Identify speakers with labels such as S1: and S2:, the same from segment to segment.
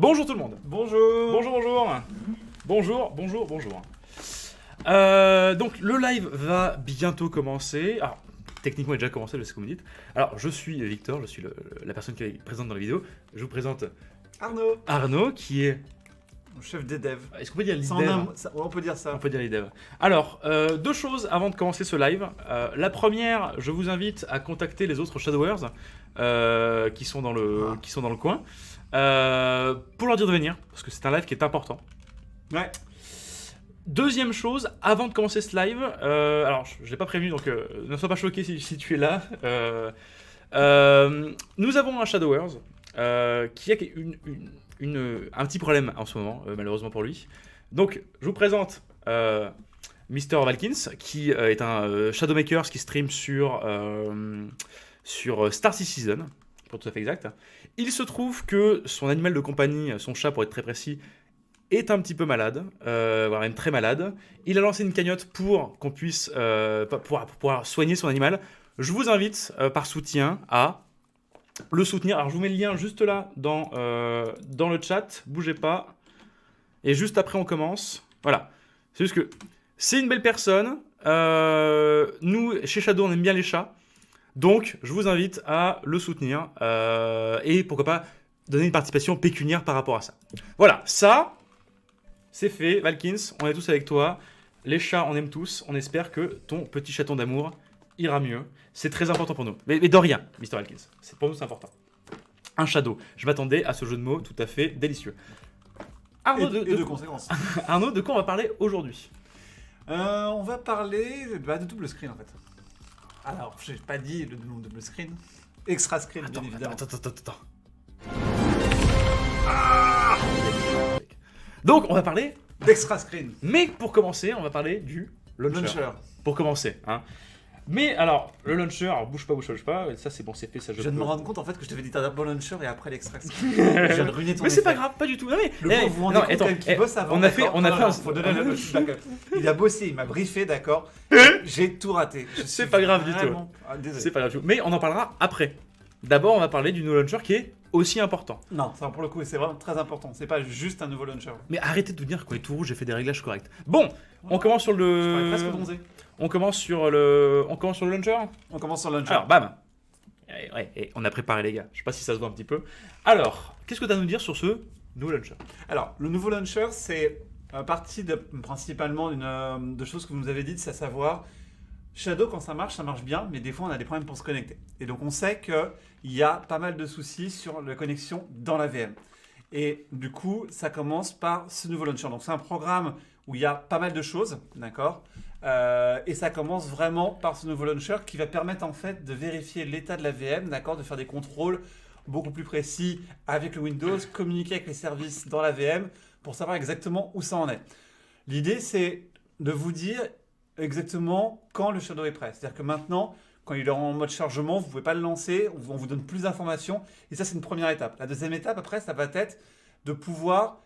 S1: Bonjour tout le monde.
S2: Bonjour.
S1: Bonjour. Donc le live va bientôt commencer. Alors techniquement il a déjà commencé, je sais ce que vous me dites. Alors je suis Victor, je suis la personne qui est présente dans la vidéo. Je vous présente Arnaud qui est...
S2: Chef des devs.
S1: Est-ce qu'on peut dire lead
S2: Ça en
S1: dev
S2: on peut dire ça.
S1: On peut dire lead dev. Alors, deux choses avant de commencer ce live. La première, je vous invite à contacter les autres Shadowers qui sont dans le coin pour leur dire de venir, parce que c'est un live qui est important.
S2: Ouais.
S1: Deuxième chose, avant de commencer ce live, alors je l'ai pas prévenu, donc ne sois pas choqué si tu es là. Nous avons un Shadowers qui a un petit problème en ce moment, malheureusement pour lui. Donc, je vous présente Mr. Valkins, qui est un Shadowmaker qui stream sur Star Citizen, pour tout à fait exact. Il se trouve que son animal de compagnie, son chat pour être très précis, est un petit peu malade, voire même très malade. Il a lancé une cagnotte pour qu'on puisse pour pouvoir soigner son animal. Je vous invite par soutien à le soutenir. Alors je vous mets le lien juste là dans le chat, bougez pas. Et juste après on commence. Voilà. C'est juste que c'est une belle personne. Nous, chez Shadow, on aime bien les chats. Donc je vous invite à le soutenir. Et pourquoi pas donner une participation pécuniaire par rapport à ça. Voilà, ça, c'est fait. Valkins, on est tous avec toi. Les chats, on aime tous. On espère que ton petit chaton d'amour ira mieux. C'est très important pour nous. Mais de rien, Mr. Valkins. Pour nous, c'est important. Un shadow. Je m'attendais à ce jeu de mots tout à fait délicieux. Arnaud,
S2: de conséquences.
S1: Arnaud, de quoi on va parler aujourd'hui?
S2: On va parler de double screen en fait. Alors, j'ai pas dit le nom de double screen. Extra screen, bien évidemment.
S1: Attends. Ah, donc, on va parler
S2: d'extra screen.
S1: Mais pour commencer, on va parler du launcher. Pour commencer, hein. Mais alors, le launcher, alors bouge pas, ça c'est bon, c'est fait, ça je
S2: viens de
S1: peux.
S2: me rendre compte en fait que je devais dire d'abord launcher et après l'extraction. Je viens de ruiner ton
S1: mais c'est pas grave, pas du tout. Non, mais,
S2: vous vous rendez compte qu'il bosse avant. Il a bossé, il m'a briefé, d'accord. J'ai tout raté.
S1: C'est pas grave du tout. C'est pas grave du tout. Mais on en parlera après. D'abord, on va parler du nouveau launcher qui est aussi important.
S2: Non, ça pour le coup, c'est vraiment très important. C'est pas juste un nouveau launcher.
S1: Mais arrêtez de vous dire qu'on est tout rouge, j'ai fait des réglages corrects. Bon, on commence sur le...
S2: presque bronzé.
S1: On commence sur le launcher.
S2: On commence sur le launcher.
S1: Alors, bam. Ouais, on a préparé les gars. Je sais pas si ça se voit un petit peu. Alors, qu'est-ce que tu as à nous dire sur ce nouveau launcher?
S2: Alors, le nouveau launcher, c'est partie principalement de choses que vous nous avez dites, c'est à savoir Shadow, quand ça marche bien, mais des fois on a des problèmes pour se connecter. Et donc on sait qu'il y a pas mal de soucis sur la connexion dans la VM. Et du coup, ça commence par ce nouveau launcher. Donc c'est un programme où il y a pas mal de choses, d'accord, et ça commence vraiment par ce nouveau launcher qui va permettre en fait de vérifier l'état de la VM, d'accord, de faire des contrôles beaucoup plus précis avec le Windows, communiquer avec les services dans la VM pour savoir exactement où ça en est. L'idée, c'est de vous dire exactement quand le Shadow est prêt. C'est-à-dire que maintenant, quand il est en mode chargement, vous ne pouvez pas le lancer, on vous donne plus d'informations. Et ça, c'est une première étape. La deuxième étape, après, ça va être de pouvoir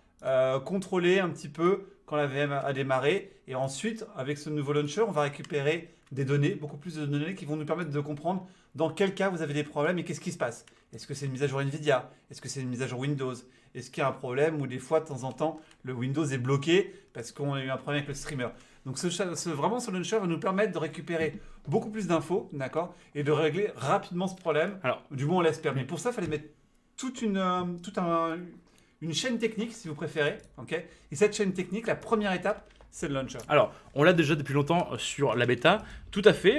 S2: contrôler un petit peu quand la VM a démarré. Et ensuite, avec ce nouveau launcher, on va récupérer des données, beaucoup plus de données qui vont nous permettre de comprendre dans quel cas vous avez des problèmes et qu'est-ce qui se passe. Est-ce que c'est une mise à jour NVIDIA? Est-ce que c'est une mise à jour Windows? Est-ce qu'il y a un problème où des fois, de temps en temps, le Windows est bloqué parce qu'on a eu un problème avec le streamer? Donc vraiment, ce launcher va nous permettre de récupérer beaucoup plus d'infos, d'accord, et de régler rapidement ce problème. Alors, du moins, on l'espère. Mais pour ça, il fallait mettre toute une chaîne technique, si vous préférez, ok. Et cette chaîne technique, la première étape, c'est le launcher.
S1: Alors, on l'a déjà depuis longtemps sur la bêta, tout à fait,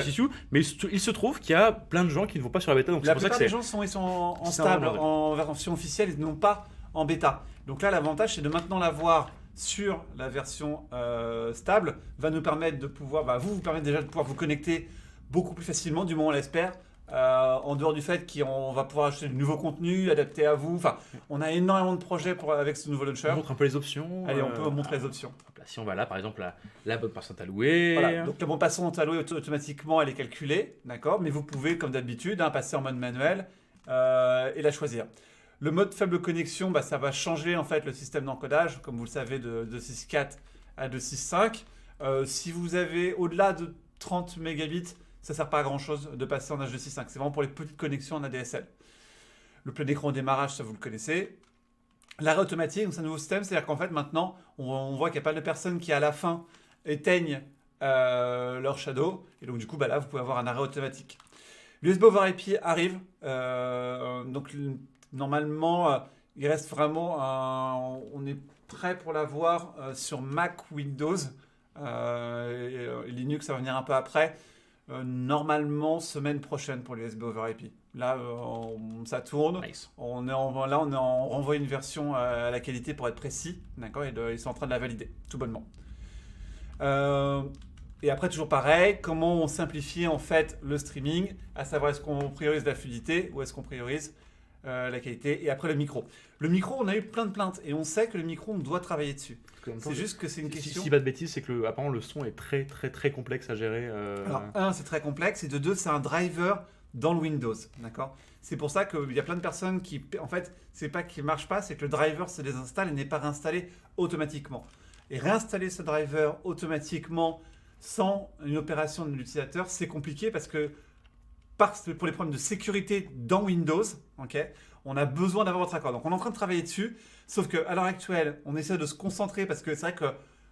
S1: Sissou, mais il se trouve qu'il y a plein de gens qui ne vont pas sur la bêta. Donc
S2: la plupart des gens sont en stable, en version officielle, ils n'ont pas en bêta. Donc là, l'avantage, c'est de maintenant l'avoir sur la version stable, va nous permettre de pouvoir, vous permettre déjà de pouvoir vous connecter beaucoup plus facilement, du moins on l'espère, en dehors du fait qu'on va pouvoir acheter de nouveaux contenus, adaptés à vous. Enfin, on a énormément de projets avec ce nouveau launcher.
S1: On montre un peu les options.
S2: Allez, on peut montrer les options.
S1: Si on va là, par exemple, la bonne passante allouée.
S2: Voilà, donc la bonne passante allouée, automatiquement, elle est calculée, d'accord, mais vous pouvez, comme d'habitude, passer en mode manuel et la choisir. Le mode faible connexion, ça va changer en fait le système d'encodage, comme vous le savez, de 2.6.4 à 2.6.5. Si vous avez au-delà de 30 mégabits, ça ne sert pas à grand-chose de passer en H265. C'est vraiment pour les petites connexions en ADSL. Le plein écran au démarrage, ça vous le connaissez. L'arrêt automatique, donc c'est un nouveau système, c'est-à-dire qu'en fait maintenant, on voit qu'il y a pas de personnes qui à la fin éteignent leur Shadow, et donc du coup, bah, là, vous pouvez avoir un arrêt automatique. L'USB over IP arrive, donc normalement, il reste vraiment, on est prêt pour l'avoir sur Mac, Windows, et Linux, ça va venir un peu après. Normalement, semaine prochaine pour l'USB over IP. Là, ça tourne.
S1: Nice.
S2: Là, on renvoie une version à la qualité pour être précis, d'accord, et ils sont en train de la valider, tout bonnement. Et après, toujours pareil, comment on simplifie en fait le streaming, à savoir est-ce qu'on priorise la fluidité ou est-ce qu'on priorise la qualité, et après le micro. Le micro, on a eu plein de plaintes et on sait que le micro, on doit travailler dessus. C'est juste que c'est une question.
S1: Si pas de bêtises, c'est que apparemment le son est très très très complexe à gérer.
S2: Alors, un, c'est très complexe, et de deux, c'est un driver dans le Windows, d'accord. C'est pour ça qu'il y a plein de personnes qui, en fait, c'est pas qu'il marche pas, c'est que le driver se désinstalle et n'est pas réinstallé automatiquement. Et réinstaller ce driver automatiquement sans une opération de l'utilisateur, c'est compliqué parce que pour les problèmes de sécurité dans Windows, ok, on a besoin d'avoir votre accord. Donc on est en train de travailler dessus, sauf qu'à l'heure actuelle, on essaie de se concentrer parce que c'est vrai que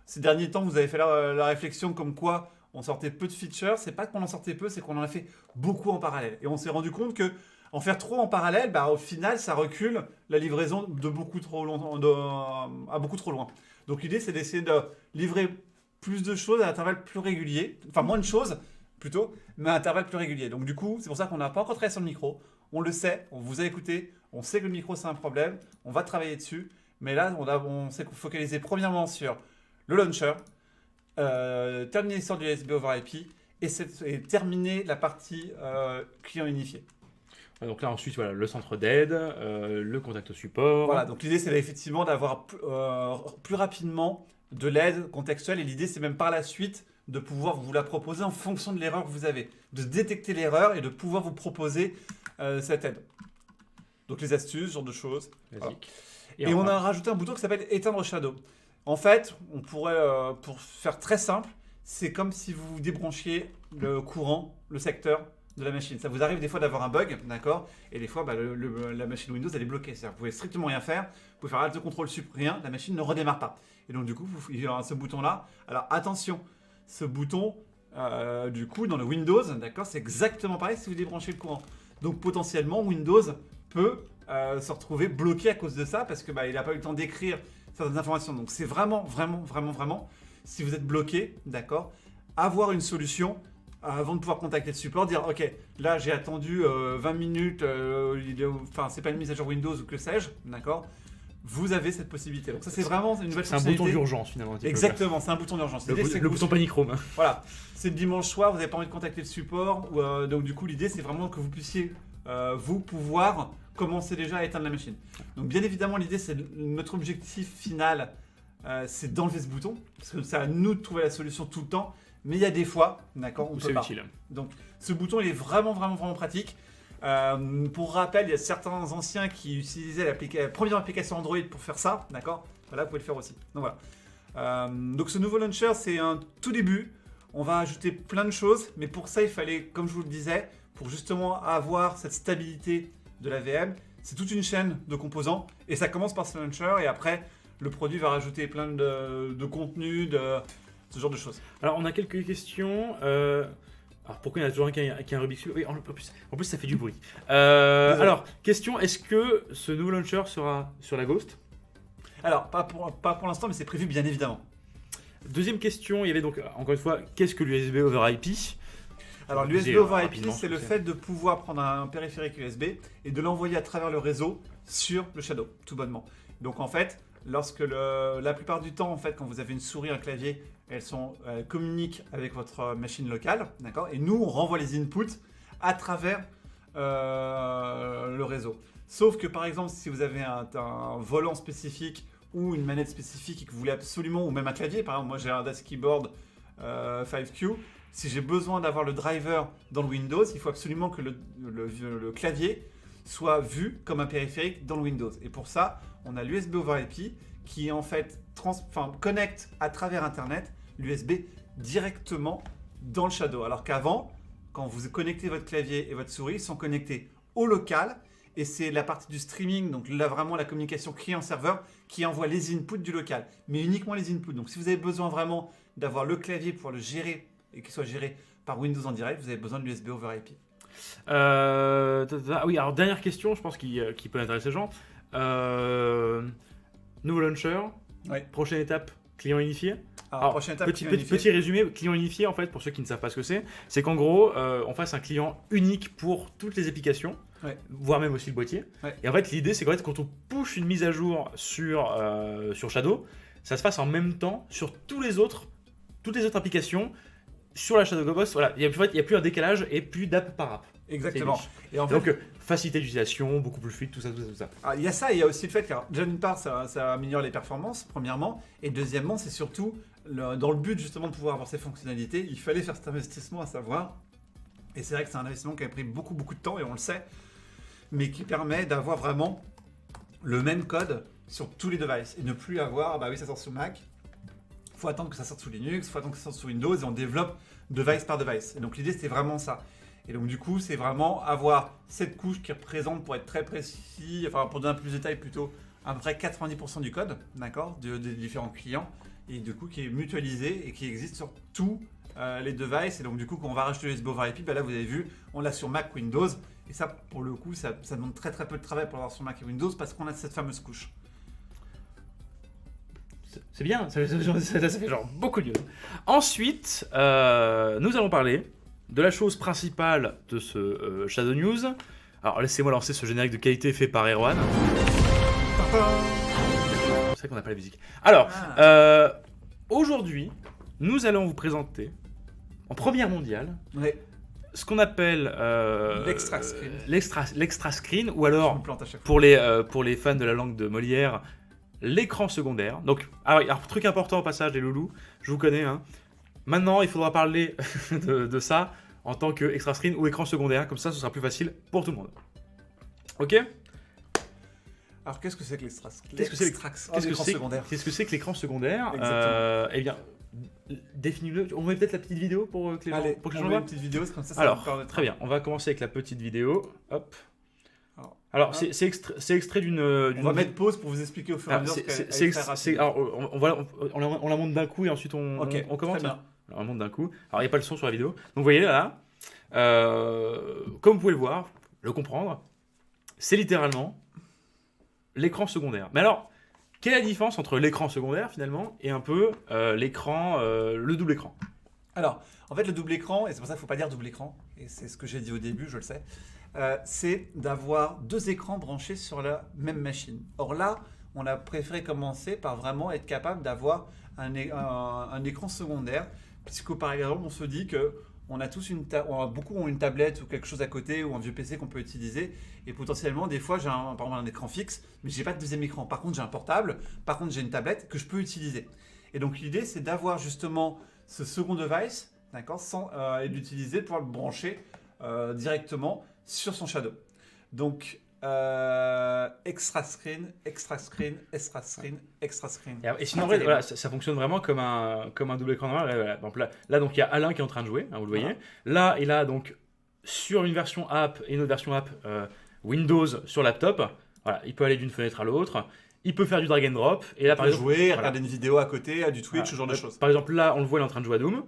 S2: ces derniers temps, vous avez fait la réflexion comme quoi on sortait peu de features. C'est pas qu'on en sortait peu, c'est qu'on en a fait beaucoup en parallèle. Et on s'est rendu compte que en faire trop en parallèle, bah, au final, ça recule la livraison de beaucoup trop à beaucoup trop loin. Donc l'idée, c'est d'essayer de livrer plus de choses à intervalles plus réguliers, enfin moins de choses plutôt, mais à intervalles plus réguliers. Donc du coup, c'est pour ça qu'on n'a pas encore travaillé sur le micro. On le sait, on vous a écouté, on sait que le micro c'est un problème, on va travailler dessus, mais là on s'est focalisé premièrement sur le launcher, terminer l'histoire du USB over IP et terminer la partie client unifié.
S1: Donc là ensuite voilà, le centre d'aide, le contact support.
S2: Voilà, donc l'idée c'est effectivement d'avoir plus rapidement de l'aide contextuelle, et l'idée c'est même par la suite de pouvoir vous la proposer en fonction de l'erreur que vous avez, de détecter l'erreur et de pouvoir vous proposer cette aide. Donc les astuces, ce genre de choses. Voilà. Et on a rajouté un bouton qui s'appelle éteindre Shadow. En fait, on pourrait, pour faire très simple, c'est comme si vous débranchiez le courant, le secteur de la machine. Ça vous arrive des fois d'avoir un bug, d'accord, et des fois bah, la machine Windows elle est bloquée. C'est-à-dire que vous pouvez strictement rien faire, vous pouvez faire Alt contrôle sup, rien, la machine ne redémarre pas. Et donc du coup, il y aura ce bouton-là. Alors attention, ce bouton, du coup, dans le Windows, d'accord, c'est exactement pareil si vous débranchez le courant. Donc potentiellement, Windows peut se retrouver bloqué à cause de ça parce que bah, il n'a pas eu le temps d'écrire certaines informations. Donc c'est vraiment, si vous êtes bloqué, d'accord, avoir une solution avant de pouvoir contacter le support, dire ok, là j'ai attendu 20 minutes, enfin c'est pas une mise à jour Windows ou que sais-je, d'accord. Vous avez cette possibilité. Donc ça c'est vraiment une nouvelle fonctionnalité.
S1: C'est un bouton d'urgence finalement.
S2: Exactement, c'est un bouton d'urgence.
S1: Le bouton Panichrome.
S2: Voilà, c'est le dimanche soir, vous n'avez pas envie de contacter le support, donc du coup l'idée c'est vraiment que vous puissiez vous pouvoir commencer déjà à éteindre la machine. Donc bien évidemment l'idée c'est notre objectif final, c'est d'enlever ce bouton parce que c'est à nous de trouver la solution tout le temps. Mais il y a des fois, d'accord, on peut pas. C'est utile. Donc ce bouton il est vraiment pratique. Pour rappel, il y a certains anciens qui utilisaient la première application Android pour faire ça, d'accord. Voilà, vous pouvez le faire aussi. Donc voilà. Donc ce nouveau launcher, c'est un tout début. On va ajouter plein de choses, mais pour ça, il fallait, comme je vous le disais, pour justement avoir cette stabilité de la VM, c'est toute une chaîne de composants. Et ça commence par ce launcher, et après, le produit va rajouter plein de contenu, ce genre de choses.
S1: Alors, on a quelques questions. Alors, pourquoi il y en a toujours un qui a un Rubik's Cube? Oui, en plus, ça fait du bruit. Alors, question, est-ce que ce nouveau launcher sera sur la Ghost?
S2: Alors, pas pour l'instant, mais c'est prévu bien évidemment.
S1: Deuxième question, il y avait donc, encore une fois, qu'est-ce que l'USB over IP?
S2: Alors, l'USB over IP, c'est le fait de pouvoir prendre un périphérique USB et de l'envoyer à travers le réseau sur le Shadow, tout bonnement. Donc, en fait, lorsque la plupart du temps, en fait, quand vous avez une souris, un clavier, elles communiquent avec votre machine locale, d'accord. Et nous, on renvoie les inputs à travers le réseau. Sauf que, par exemple, si vous avez un volant spécifique ou une manette spécifique et que vous voulez absolument, ou même un clavier, par exemple, moi j'ai un Dash Keyboard 5Q, si j'ai besoin d'avoir le driver dans le Windows, il faut absolument que le clavier soit vu comme un périphérique dans le Windows. Et pour ça, on a l'USB over IP qui en fait connecte à travers Internet l'USB directement dans le Shadow. Alors qu'avant, quand vous connectez votre clavier et votre souris, ils sont connectés au local et c'est la partie du streaming, donc là vraiment la communication client-serveur qui envoie les inputs du local, mais uniquement les inputs. Donc si vous avez besoin vraiment d'avoir le clavier pour le gérer et qu'il soit géré par Windows en direct, vous avez besoin de l'USB over IP.
S1: Oui, alors dernière question, je pense qui peut intéresser les gens. Nouveau launcher,
S2: Ouais.
S1: prochaine étape, client unifié. Alors,
S2: prochaine étape,
S1: petit résumé, client unifié en fait, pour ceux qui ne savent pas ce que c'est qu'en gros, on fasse un client unique pour toutes les applications, voire même aussi le boîtier.
S2: Ouais.
S1: Et en fait, l'idée, c'est qu'en fait, quand on push une mise à jour sur Shadow, ça se fasse en même temps sur toutes les autres applications sur la Shadow Boss. Voilà, il n'y a plus un décalage et plus d'app par app.
S2: Exactement. Et en fait,
S1: Donc, facilité d'utilisation, beaucoup plus fluide, tout ça.
S2: il y a ça, et il y a aussi le fait que, déjà d'une part, ça améliore les performances, premièrement, et deuxièmement, c'est surtout, dans le but justement de pouvoir avoir ces fonctionnalités, il fallait faire cet investissement à savoir, et c'est vrai que c'est un investissement qui a pris beaucoup de temps, et on le sait, mais qui permet d'avoir vraiment le même code sur tous les devices, et ne plus avoir, bah oui, ça sort sous Mac, il faut attendre que ça sorte sous Linux, il faut attendre que ça sorte sous Windows, et on développe device par device. Et donc l'idée, c'était vraiment ça. Et donc du coup, c'est vraiment avoir cette couche qui représente, pour être très précis, enfin pour donner un peu plus de détails plutôt, à peu près 90% du code, d'accord, des différents clients, et du coup qui est mutualisé et qui existe sur tous les devices. Et donc du coup, quand on va rajouter l'USB over IP, bah là vous avez vu, on l'a sur Mac, Windows, et ça pour le coup, ça demande très peu de travail pour l'avoir sur Mac et Windows parce qu'on a cette fameuse couche.
S1: C'est bien, ça fait genre beaucoup de news. Ensuite, nous allons parler de la chose principale de ce Shadow News. Alors laissez-moi lancer ce générique de qualité fait par Erwan. C'est vrai qu'on n'a pas la musique. Alors, aujourd'hui, nous allons vous présenter, en première mondiale, ce qu'on appelle
S2: l'extra screen.
S1: L'extra screen, ou alors,
S2: Je me plante à chaque fois.
S1: pour les fans de la langue de Molière, l'écran secondaire. Donc, alors, truc important au passage, les loulous, je vous connais, hein. Maintenant, il faudra parler de ça en tant qu'extra screen ou écran secondaire, comme ça, ce sera plus facile pour tout le monde. Ok ?
S2: Alors, qu'est-ce que c'est que l'extra screen?
S1: Qu'est-ce que c'est que l'écran secondaire? Eh bien, définis-le. On met peut-être la petite vidéo pour que les gens,
S2: Allez,
S1: pour que les
S2: on
S1: gens
S2: met
S1: voient.
S2: une petite vidéo, comme ça
S1: Alors,
S2: va me permettre.
S1: très bien. On va commencer avec la petite vidéo. Hop.
S2: hop.
S1: Alors, c'est extrait d'une.
S2: On va mettre pause pour vous expliquer au fur et à mesure.
S1: On la monte d'un coup et ensuite on commente.
S2: Très bien.
S1: Alors, on la monte d'un coup. Alors, il n'y a pas le son sur la vidéo. Donc, vous voyez là, comme vous pouvez le voir, le comprendre, c'est littéralement l'écran secondaire. Mais alors, quelle est la différence entre l'écran secondaire finalement et un peu l'écran, le double écran?
S2: Alors, en fait, le double écran, et c'est pour ça qu'il ne faut pas dire double écran, et c'est ce que j'ai dit au début, je le sais, c'est d'avoir deux écrans branchés sur la même machine. Or là, on a préféré commencer par vraiment être capable d'avoir un écran secondaire, puisque par exemple, on se dit que beaucoup ont une tablette ou quelque chose à côté ou un vieux PC qu'on peut utiliser, et potentiellement des fois j'ai par exemple un écran fixe, mais j'ai pas de deuxième écran. Par contre j'ai un portable, par contre j'ai une tablette que je peux utiliser. Et donc l'idée c'est d'avoir justement ce second device, d'accord, et d'utiliser pour le brancher directement sur son Shadow. Donc extra screen, extra screen, extra screen, extra screen.
S1: Et sinon, en vrai, voilà, ça fonctionne vraiment comme un double écran normal. Voilà. Donc là, donc il y a Alain qui est en train de jouer, hein, vous le voyez. Là, il a donc sur une version app et une autre version app Windows sur laptop. Voilà, il peut aller d'une fenêtre à l'autre. Il peut faire du drag and drop. Et là, par exemple,
S2: jouer, regarder une vidéo à côté, du Twitch, ce genre de choses.
S1: Par exemple, là, on le voit, il est en train de jouer à Doom.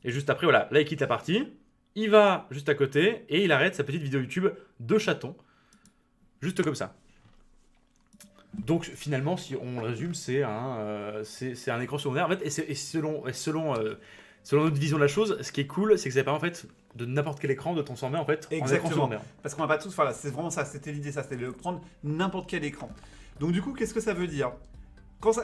S1: Et juste après, voilà, là, il quitte la partie. Il va juste à côté et il arrête sa petite vidéo YouTube de chaton. Juste comme ça. Donc finalement, si on le résume, c'est un écran secondaire. En fait, et selon notre vision de la chose, ce qui est cool, c'est que ça permet en fait de n'importe quel écran de transformer en fait en écran secondaire.
S2: Parce qu'on va pas tous. Voilà, c'est vraiment ça. C'était l'idée, ça, c'était de prendre n'importe quel écran. Donc du coup, qu'est-ce que ça veut dire?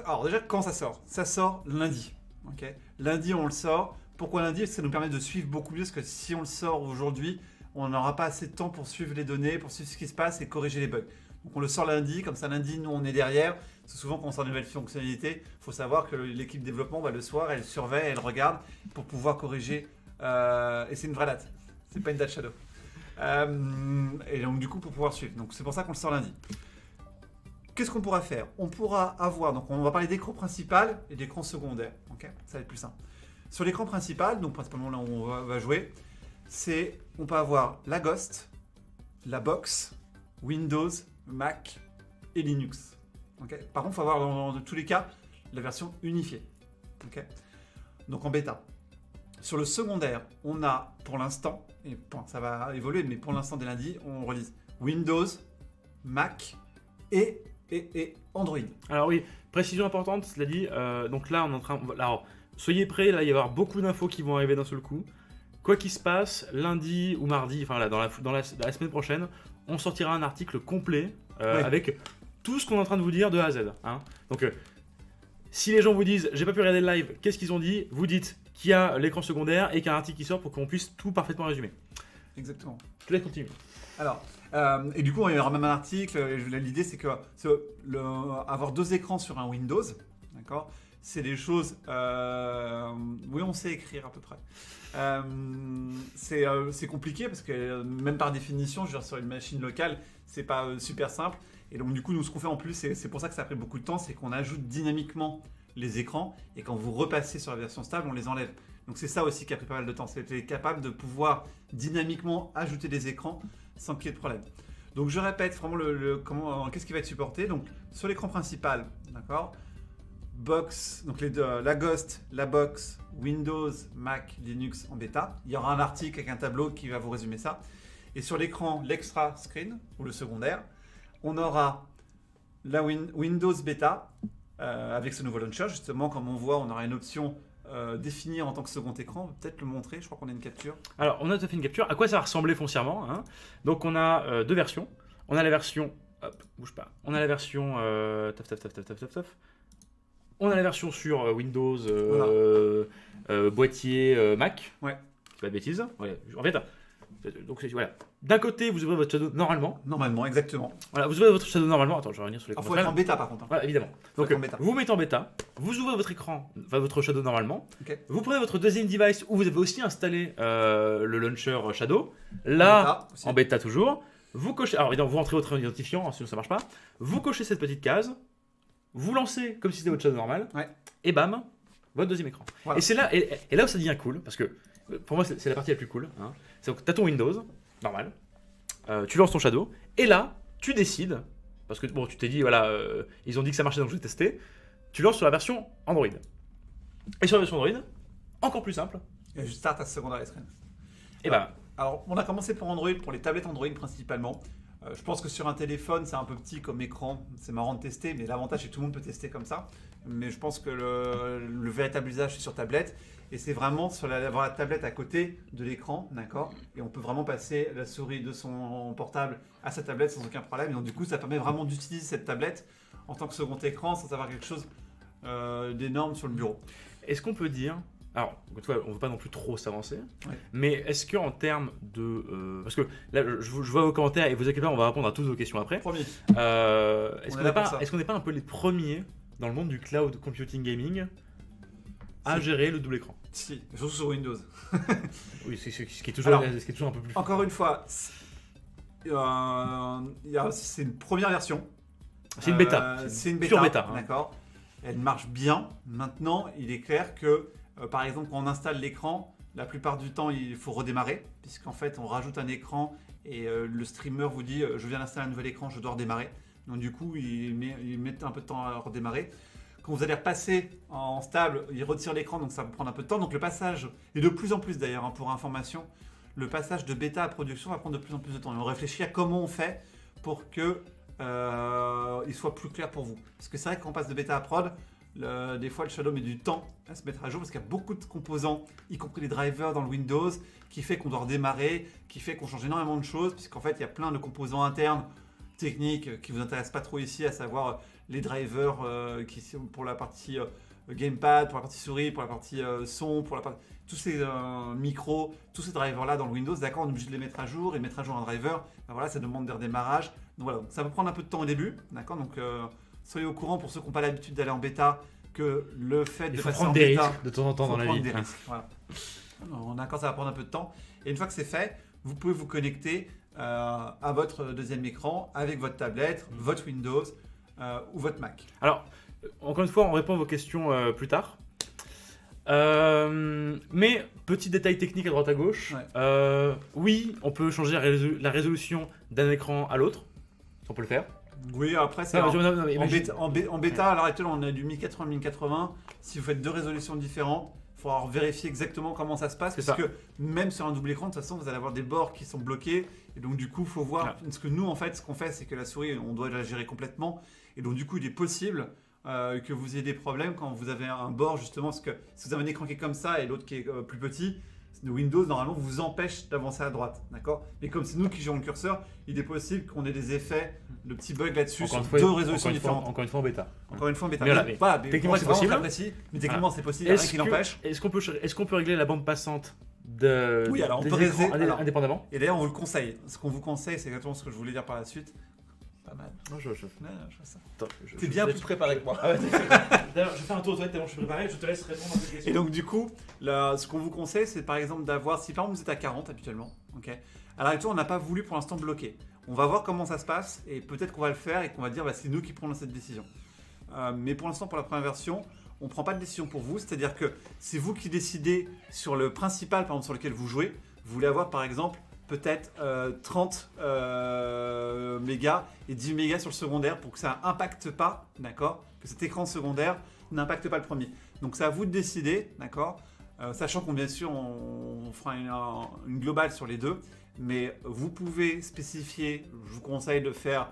S2: Alors déjà, quand ça sort? Ça sort lundi. Okay, lundi, on le sort. Pourquoi lundi? Parce que ça nous permet de suivre beaucoup mieux. Parce que si on le sort aujourd'hui, on n'aura pas assez de temps pour suivre les données, pour suivre ce qui se passe et corriger les bugs. Donc on le sort lundi, comme ça lundi, nous on est derrière. C'est souvent quand on sort de nouvelles fonctionnalités, il faut savoir que l'équipe développement, le soir, elle surveille, elle regarde pour pouvoir corriger. Et c'est une vraie date, c'est pas une date Shadow. Et donc du coup pour pouvoir suivre. Donc c'est pour ça qu'on le sort lundi. Qu'est-ce qu'on pourra faire? On pourra avoir, donc on va parler d'écran principal et d'écran secondaire. Okay, ça va être plus simple. Sur l'écran principal, donc principalement là où on va jouer, on peut avoir la Ghost, la Box, Windows, Mac et Linux. Okay. Par contre, il faut avoir dans tous les cas la version unifiée. Okay. Donc en bêta. Sur le secondaire, on a pour l'instant, et bon, ça va évoluer, mais pour l'instant dès lundi, on release Windows, Mac et Android.
S1: Alors oui, précision importante, cela dit, donc là on est en train... Alors, soyez prêts, là il va y avoir beaucoup d'infos qui vont arriver d'un seul coup. Quoi qu'il se passe, lundi ou mardi, enfin là, dans la semaine prochaine, on sortira un article complet
S2: Oui.
S1: avec tout ce qu'on est en train de vous dire de A à Z. Hein. Donc si les gens vous disent j'ai pas pu regarder le live, qu'est-ce qu'ils ont dit? Vous dites qu'il y a l'écran secondaire et qu'il y a un article qui sort pour qu'on puisse tout parfaitement résumer.
S2: Exactement.
S1: Je te laisse continuer.
S2: Alors, et du coup, il y aura même un article. L'idée, c'est que avoir 2 écrans sur un Windows, d'accord, c'est des choses. Oui, on sait écrire à peu près. C'est compliqué parce que même par définition, je veux dire, sur une machine locale, c'est pas super simple. Et donc, du coup, nous, ce qu'on fait en plus, c'est pour ça que ça a pris beaucoup de temps, c'est qu'on ajoute dynamiquement les écrans et quand vous repassez sur la version stable, on les enlève. Donc, c'est ça aussi qui a pris pas mal de temps. C'était capable de pouvoir dynamiquement ajouter des écrans sans qu'il y ait de problème. Donc je répète vraiment qu'est-ce qui va être supporté. Donc sur l'écran principal, d'accord, box, donc les deux, la Ghost, la box, Windows, Mac, Linux en bêta. Il y aura un article avec un tableau qui va vous résumer ça. Et sur l'écran, l'extra screen ou le secondaire, on aura la Windows bêta avec ce nouveau launcher. Justement, comme on voit, on aura une option définir en tant que second écran. On va peut-être le montrer, je crois qu'on a une capture.
S1: Alors, on a tout à fait une capture. À quoi ça va ressembler foncièrement, hein? Donc, on a 2 versions. On a la version... Hop, bouge pas. On a la version... On a la version sur Windows,
S2: Voilà.
S1: boîtier Mac.
S2: Ouais.
S1: C'est pas de bêtises. Ouais. En fait, donc voilà. D'un côté, vous ouvrez votre Shadow normalement.
S2: Normalement, exactement.
S1: Voilà, vous ouvrez votre Shadow normalement. Attends, je vais revenir sur l'écran.
S2: Il faut être en bêta par contre. Hein.
S1: Voilà, évidemment. Donc,
S2: être en bêta.
S1: vous mettez en bêta, vous ouvrez votre écran, enfin votre Shadow normalement.
S2: Okay.
S1: Vous prenez votre deuxième device où vous avez aussi installé le launcher Shadow. Là, en bêta toujours. Vous cochez. Alors, évidemment, vous rentrez votre identifiant, sinon ça marche pas. Vous cochez cette petite case. Vous lancez comme si c'était votre Shadow normal.
S2: Ouais.
S1: Et bam, votre deuxième écran.
S2: Voilà.
S1: Et c'est là, et là où ça devient cool, parce que pour moi, c'est la partie la plus cool. Hein. C'est que tu as ton Windows normal. Tu lances ton Shadow. Et là, tu décides. Parce que bon, tu t'es dit, voilà, ils ont dit que ça marchait donc je vais tester. Tu lances sur la version Android. Et sur la version Android, encore plus simple.
S2: Et je start à secondaire screen.
S1: Et bah.
S2: Alors, on a commencé pour Android, pour les tablettes Android principalement. Je pense que sur un téléphone, c'est un peu petit comme écran. C'est marrant de tester, mais l'avantage, c'est que tout le monde peut tester comme ça. Mais je pense que le véritable usage, c'est sur tablette. Et c'est vraiment sur avoir la tablette à côté de l'écran, d'accord. Et on peut vraiment passer la souris de son portable à sa tablette sans aucun problème. Et donc, du coup, ça permet vraiment d'utiliser cette tablette en tant que second écran sans avoir quelque chose d'énorme sur le bureau.
S1: Est-ce qu'on peut dire... Alors, on ne veut pas non plus trop s'avancer,
S2: ouais.
S1: Mais est-ce qu'en termes de... parce que là, je vois vos commentaires et vous inquiétez pas, on va répondre à toutes vos questions après.
S2: Promis.
S1: Est-ce qu'on n'est pas un peu les premiers dans le monde du cloud computing gaming à gérer le double écran?
S2: Si, surtout sur Windows.
S1: Oui, c'est ce qui est toujours un peu plus...
S2: Encore une fois, c'est une première version.
S1: C'est une bêta.
S2: C'est une bêta,
S1: pure bêta. Hein.
S2: D'accord. Elle marche bien. Maintenant, il est clair que, par exemple, quand on installe l'écran, la plupart du temps, il faut redémarrer, puisqu'en fait, on rajoute un écran et le streamer vous dit je viens d'installer un nouvel écran, je dois redémarrer. Donc du coup, il met un peu de temps à redémarrer. Quand vous allez repasser en stable, il retire l'écran, donc ça va prendre un peu de temps. Donc le passage, et de plus en plus d'ailleurs, hein, pour information, le passage de bêta à production va prendre de plus en plus de temps. Et on réfléchit à comment on fait pour que il soit plus clair pour vous. Parce que c'est vrai qu'on passe de bêta à prod, des fois le Shadow met du temps à se mettre à jour parce qu'il y a beaucoup de composants, y compris les drivers dans le Windows, qui fait qu'on doit redémarrer, qui fait qu'on change énormément de choses, puisqu'en fait il y a plein de composants internes techniques qui ne vous intéressent pas trop ici, à savoir les drivers qui sont pour la partie gamepad, pour la partie souris, pour la partie son, pour la partie... tous ces micros, tous ces drivers là dans le Windows, d'accord, on est obligé de les mettre à jour et mettre à jour un driver, ben voilà, ça demande des redémarrages. Donc voilà, ça peut prendre un peu de temps au début, d'accord, donc soyez au courant pour ceux qui n'ont pas l'habitude d'aller en bêta que le fait de passer en bêta,
S1: des risques de temps en temps dans la vie.
S2: Voilà. On est d'accord, ça va prendre un peu de temps. Et une fois que c'est fait, vous pouvez vous connecter à votre deuxième écran avec votre tablette, votre Windows ou votre Mac.
S1: Alors, encore une fois, on répond à vos questions plus tard. Mais petit détail technique à droite à gauche.
S2: Ouais.
S1: Oui, on peut changer la résolution d'un écran à l'autre. On peut le faire.
S2: Oui, après, c'est
S1: Non,
S2: en,
S1: non,
S2: en
S1: imagine-
S2: bêta, en bêta, à l'heure actuelle, on a du 1080-1080. Si vous faites deux résolutions différentes, il faudra vérifier exactement comment ça se passe.
S1: C'est
S2: Parce
S1: ça.
S2: que même sur un double écran, de toute façon, vous allez avoir des bords qui sont bloqués. Et donc, du coup, il faut voir. Parce que nous, en fait, ce qu'on fait, c'est que la souris, on doit la gérer complètement. Et donc, du coup, il est possible que vous ayez des problèmes quand vous avez un bord, justement. Parce que si vous avez un écran qui est comme ça et l'autre qui est plus petit, Windows, normalement, vous empêche d'avancer à droite. D'accord. Mais comme c'est nous qui gérons le curseur, il est possible qu'on ait des effets, de petits bugs là-dessus
S1: Encore
S2: sur
S1: une fois,
S2: deux résolutions différentes.
S1: Encore une fois en bêta.
S2: Encore une fois, en bêta.
S1: Mais voilà,
S2: Mais
S1: mais
S2: voilà, mais
S1: techniquement,
S2: bon,
S1: c'est
S2: vraiment
S1: possible.
S2: très précis, mais techniquement, c'est possible, rien qui l'empêche.
S1: Est-ce qu'on peut régler la bande passante de,
S2: Oui, alors on
S1: des
S2: peut
S1: écrans
S2: régler- alors-
S1: indépendamment?
S2: Et d'ailleurs, on vous le conseille. Ce qu'on vous conseille, c'est exactement ce que je voulais dire par la suite. Pas mal.
S1: Non,
S2: Ouais, je fais ça.
S1: Attends,
S2: T'es bien plus préparé que moi.
S1: Ah ouais, d'ailleurs, je fais un tour aux toilettes tellement je suis préparé, je te laisse répondre à cette question.
S2: Et donc, du coup, ce qu'on vous conseille, c'est par exemple d'avoir, si par exemple vous êtes à 40 habituellement, ok. Alors, actuellement, on n'a pas voulu pour l'instant bloquer. On va voir comment ça se passe et peut-être qu'on va le faire et qu'on va dire bah, c'est nous qui prenons cette décision. Mais pour l'instant, pour la première version, on ne prend pas de décision pour vous. C'est-à-dire que c'est vous qui décidez sur le principal, par exemple, sur lequel vous jouez. Vous voulez avoir par exemple peut-être 30 mégas et 10 mégas sur le secondaire pour que ça n'impacte pas, d'accord, que cet écran secondaire n'impacte pas le premier. Donc c'est à vous de décider, d'accord, sachant qu'on bien sûr on fera une globale sur les deux, mais vous pouvez spécifier, je vous conseille de faire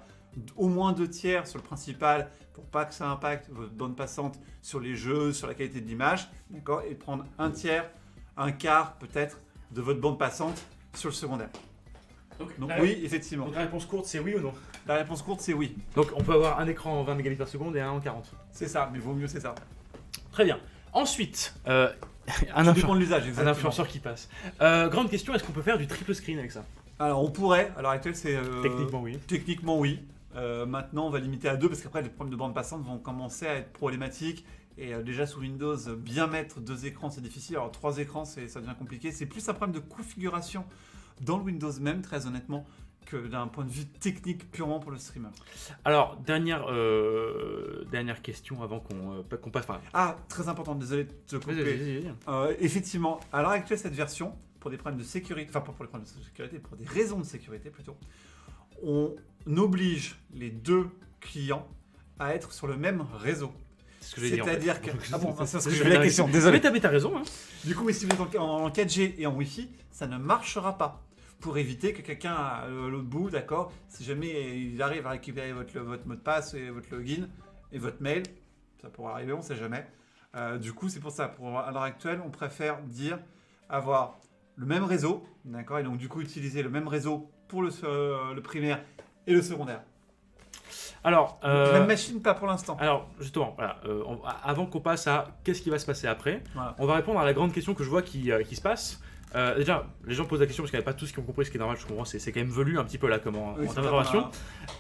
S2: au moins 2 tiers sur le principal pour pas que ça impacte votre bande passante sur les jeux, sur la qualité de l'image, d'accord, et prendre un tiers, un quart peut-être de votre bande passante sur le secondaire. Donc oui, effectivement.
S1: Donc la réponse courte, c'est oui ou non?
S2: La réponse courte, c'est oui.
S1: Donc on peut avoir un écran en 20 mégabits par seconde et un en 40.
S2: C'est ça, mais vaut mieux c'est ça.
S1: Très bien. Ensuite,
S2: Ça dépend de l'usage,
S1: un
S2: exactement.
S1: influenceur qui passe. Grande question, est-ce qu'on peut faire du triple screen avec ça?
S2: Alors on pourrait, à l'heure actuelle c'est...
S1: Techniquement, oui.
S2: Techniquement oui. Maintenant on va limiter à 2 parce qu'après les problèmes de bande passante vont commencer à être problématiques. Et déjà sous Windows, bien mettre 2 écrans c'est difficile. Alors 3 écrans ça devient compliqué. C'est plus un problème de configuration dans le Windows même, très honnêtement, que d'un point de vue technique purement pour le streamer.
S1: Alors, dernière question avant qu'on passe par là.
S2: Ah, très important, désolé de te couper.
S1: Vas-y.
S2: Effectivement, à l'heure actuelle, cette version, pour des problèmes de sécurité, enfin pas pour les problèmes de sécurité, pour des raisons de sécurité plutôt, on oblige les 2 clients à être sur le même réseau.
S1: C'est ce que je vais dire.
S2: C'est-à-dire que... Ah bon, c'est ce que je
S1: vais
S2: vais la question, désolé.
S1: Mais t'as raison. Hein.
S2: Du coup, si vous êtes en 4G et en Wi-Fi, ça ne marchera pas. Pour éviter que quelqu'un à l'autre bout, d'accord, si jamais il arrive à récupérer votre mot de passe et votre login et votre mail, ça pourrait arriver, on ne sait jamais. Du coup, c'est pour ça, à l'heure actuelle, on préfère avoir le même réseau, d'accord, et donc du coup utiliser le même réseau pour le primaire et le secondaire.
S1: Alors,
S2: même machine, pas pour l'instant.
S1: Alors, justement, voilà, avant qu'on passe à qu'est-ce qui va se passer après,
S2: Voilà.
S1: on va répondre à la grande question que je vois qui se passe. Déjà, les gens posent la question parce qu'il n'y a pas tous qui ont compris, ce qui est normal, je comprends, c'est quand même velu un petit peu là comme en
S2: Oui,
S1: termes
S2: c'est
S1: d'information.
S2: pas-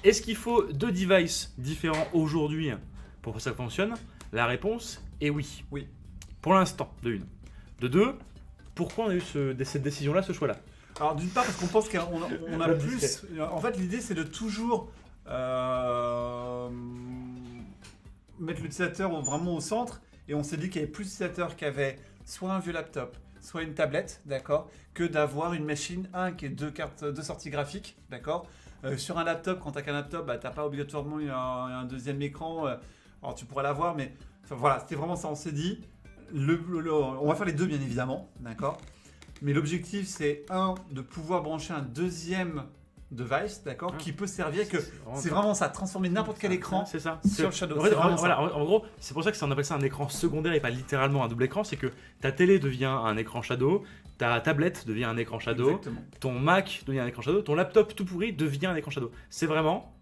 S1: Est-ce qu'il faut 2 devices différents aujourd'hui pour que ça fonctionne? La réponse est oui.
S2: Oui.
S1: Pour l'instant, de une. De deux, pourquoi on a eu cette décision-là, ce choix-là?
S2: Alors d'une part parce qu'on pense qu'on a
S1: Le
S2: plus... En fait l'idée c'est de toujours mettre l'utilisateur vraiment au centre et on s'est dit qu'il y avait plus d'utilisateurs qui avaient soit un vieux laptop, soit une tablette, d'accord, que d'avoir une machine, qui est 2 sorties graphiques, d'accord. Sur un laptop, quand tu n'as qu'un laptop, bah, tu n'as pas obligatoirement un deuxième écran, alors tu pourrais l'avoir, mais enfin, voilà, c'était vraiment ça, on s'est dit, on va faire les deux bien évidemment, d'accord. Mais l'objectif, c'est de pouvoir brancher un deuxième device, d'accord, qui peut servir que c'est vraiment ça, transformer n'importe quel écran
S1: c'est ça.
S2: sur le Shadow.
S1: En fait, en gros, c'est pour ça que on appelle ça un écran secondaire et pas littéralement un double écran. C'est que ta télé devient un écran Shadow, ta tablette devient un écran Shadow,
S2: Exactement.
S1: ton Mac devient un écran Shadow, ton laptop tout pourri devient un écran Shadow. C'est vraiment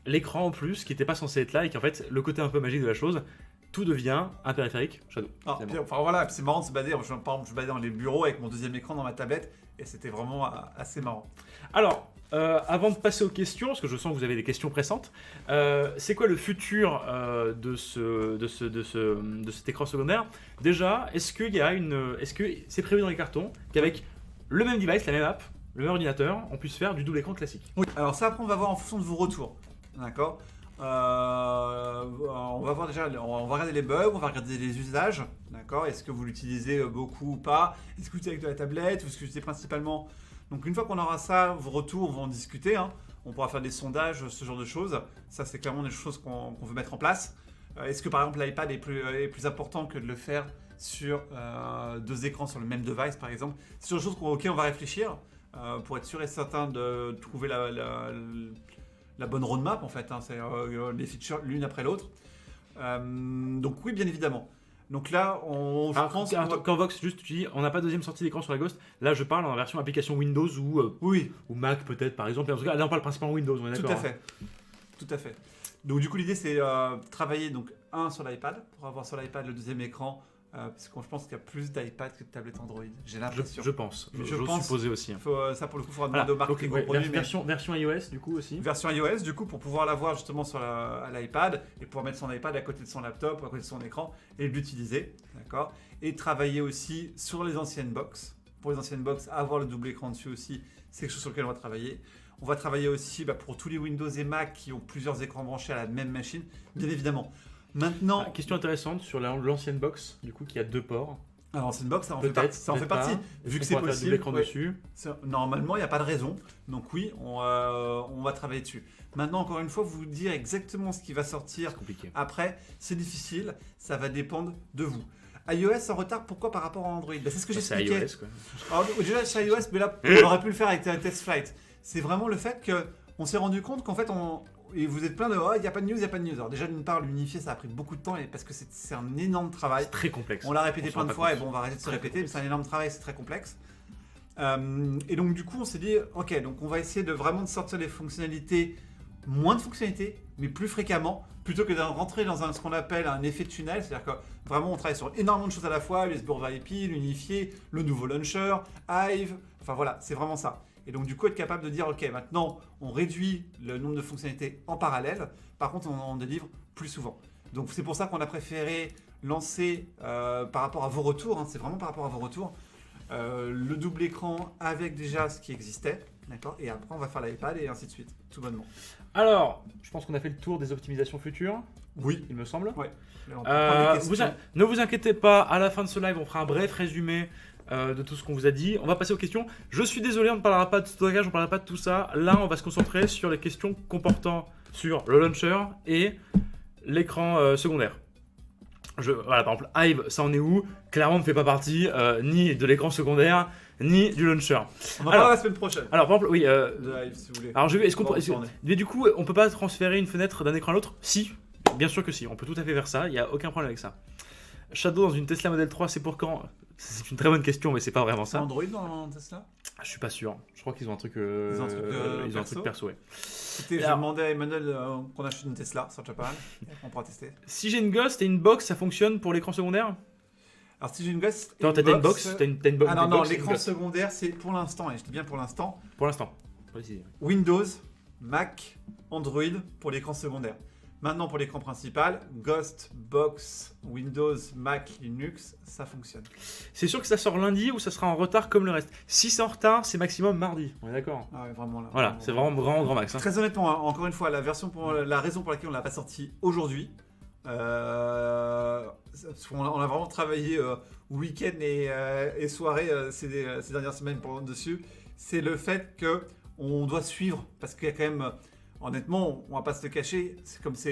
S1: l'écran en plus qui n'était pas censé être là et qui en fait le côté un peu magique de la chose. Tout devient un périphérique Shadow.
S2: Ah, puis, enfin voilà, c'est marrant de se balader. Par exemple, je me baladais dans les bureaux avec mon deuxième écran dans ma tablette et c'était vraiment assez marrant.
S1: Alors, avant de passer aux questions, parce que je sens que vous avez des questions pressantes, c'est quoi le futur de cet écran secondaire? Déjà, est-ce que c'est prévu dans les cartons qu'avec le même device, la même app, le même ordinateur, on puisse faire du double écran classique?
S2: Oui. Alors ça, après, on va voir en fonction de vos retours, d'accord. On va voir déjà, on va regarder les bugs, on va regarder les usages, d'accord. Est-ce que vous l'utilisez beaucoup ou pas? Est-ce que vous l'utilisez avec de la tablette ou est-ce que vous l'utilisez principalement? Donc une fois qu'on aura ça, vos retours, on va en discuter. Hein. on pourra faire des sondages, ce genre de choses. Ça, c'est clairement des choses qu'on veut mettre en place. Est-ce que par exemple l'iPad est plus important que de le faire sur 2 écrans sur le même device par exemple? C'est des choses auxquelles on va réfléchir pour être sûr et certain de trouver la bonne roadmap en fait. Hein. C'est les features l'une après l'autre. Donc oui, bien évidemment. Donc là, je pense
S1: quand Vox, juste tu dis, on n'a pas de deuxième sortie d'écran sur la Ghost. Là, je parle en version application Windows ou Mac peut-être par exemple. En tout cas, là, on parle principalement Windows. On est d'accord.
S2: Tout à fait. Donc du coup, l'idée c'est travailler donc sur l'iPad pour avoir sur l'iPad le deuxième écran. Parce que je pense qu'il y a plus d'iPad que de tablettes Android. J'ai l'impression.
S1: Je pense.
S2: Je
S1: pense supposer aussi.
S2: Ça pour le coup, il faudra demander aux marques qui vont produire.
S1: Version iOS du coup aussi.
S2: Version iOS du coup pour pouvoir l'avoir justement à l'iPad et pouvoir mettre son iPad à côté de son laptop, à côté de son écran et l'utiliser, d'accord. Et travailler aussi sur les anciennes box. Pour les anciennes box, avoir le double écran dessus aussi, c'est quelque chose sur lequel on va travailler. On va travailler aussi pour tous les Windows et Mac qui ont plusieurs écrans branchés à la même machine, bien évidemment. Maintenant,
S1: question intéressante sur l'ancienne box, du coup, qui a 2 ports.
S2: Alors, l'ancienne box, ça en fait partie. Vu que c'est possible.
S1: L'écran dessus.
S2: Normalement, il n'y a pas de raison. Donc oui, on va travailler dessus. Maintenant, encore une fois, vous dire exactement ce qui va sortir après, c'est difficile. Ça va dépendre de vous. iOS en retard, pourquoi par rapport à Android? C'est ce que j'expliquais.
S1: C'est iOS, quoi.
S2: Alors, déjà, c'est iOS, mais là, on aurait pu le faire avec Test Flight. C'est vraiment le fait qu'on s'est rendu compte qu'en fait, et vous êtes plein de il n'y a pas de news, il n'y a pas de news. Alors déjà d'une part l'unifier ça a pris beaucoup de temps parce que c'est un énorme travail.
S1: C'est très complexe.
S2: On l'a répété plein de fois et bon on va arrêter de se répéter mais c'est un énorme travail, c'est très complexe. Et donc du coup on s'est dit ok donc on va essayer de vraiment de sortir les fonctionnalités, moins de fonctionnalités mais plus fréquemment plutôt que de rentrer dans ce qu'on appelle un effet de tunnel. C'est-à-dire que vraiment on travaille sur énormément de choses à la fois, l'USB over IP, l'unifier, le nouveau launcher, Hive, enfin voilà c'est vraiment ça. Et donc, du coup, être capable de dire, OK, maintenant, on réduit le nombre de fonctionnalités en parallèle. Par contre, on en délivre plus souvent. Donc, c'est pour ça qu'on a préféré lancer, par rapport à vos retours, c'est vraiment par rapport à vos retours, le double écran avec déjà ce qui existait. D'accord. Et après, on va faire l'iPad et ainsi de suite, tout bonnement.
S1: Alors, je pense qu'on a fait le tour des optimisations futures.
S2: Oui.
S1: Il me semble.
S2: Oui.
S1: Ne vous inquiétez pas, à la fin de ce live, on fera un bref résumé de tout ce qu'on vous a dit. On va passer aux questions. Je suis désolé, on ne parlera pas de stockage, on ne parlera pas de tout ça. Là, on va se concentrer sur les questions comportant sur le launcher et l'écran secondaire. Voilà, par exemple, Hive, ça en est où? Clairement, ne fait pas partie ni de l'écran secondaire, ni du launcher.
S2: On va parler la semaine prochaine.
S1: Alors, par exemple, oui.
S2: De Hive, si vous voulez.
S1: Alors, mais du coup, on peut pas transférer une fenêtre d'un écran à l'autre? Si, bien sûr que si. On peut tout à fait faire ça. Il n'y a aucun problème avec ça. Shadow dans une Tesla Model 3, c'est pour quand? C'est une très bonne question, mais c'est pas vraiment ça.
S2: Android dans Tesla?
S1: Je suis pas sûr. Je crois qu'ils ont un truc. Ils ont un truc perso, ouais.
S2: Écoutez, j'ai demandé à Emmanuel qu'on achète une Tesla sur Japan. On pourra tester.
S1: Si j'ai une Ghost et une box, ça fonctionne pour l'écran secondaire?
S2: Alors si j'ai une Ghost.
S1: Non, t'as une box. T'as une box.
S2: Ah non, l'écran secondaire, c'est pour l'instant, et je dis bien pour l'instant.
S1: Pour l'instant.
S2: Windows, Mac, Android pour l'écran secondaire. Maintenant, pour l'écran principal, Ghost, Box, Windows, Mac, Linux, ça fonctionne.
S1: C'est sûr que ça sort lundi ou ça sera en retard comme le reste? Si c'est en retard, c'est maximum mardi. On est d'accord?
S2: Ah ouais, vraiment là.
S1: Voilà, c'est vraiment grand max. Hein.
S2: Très honnêtement, hein, encore une fois, la raison pour laquelle on l'a pas sorti aujourd'hui, on a vraiment travaillé week-end et soirée ces dernières semaines dessus. C'est le fait qu'on doit suivre, parce qu'il y a quand même... Honnêtement, on va pas se le cacher, c'est comme ça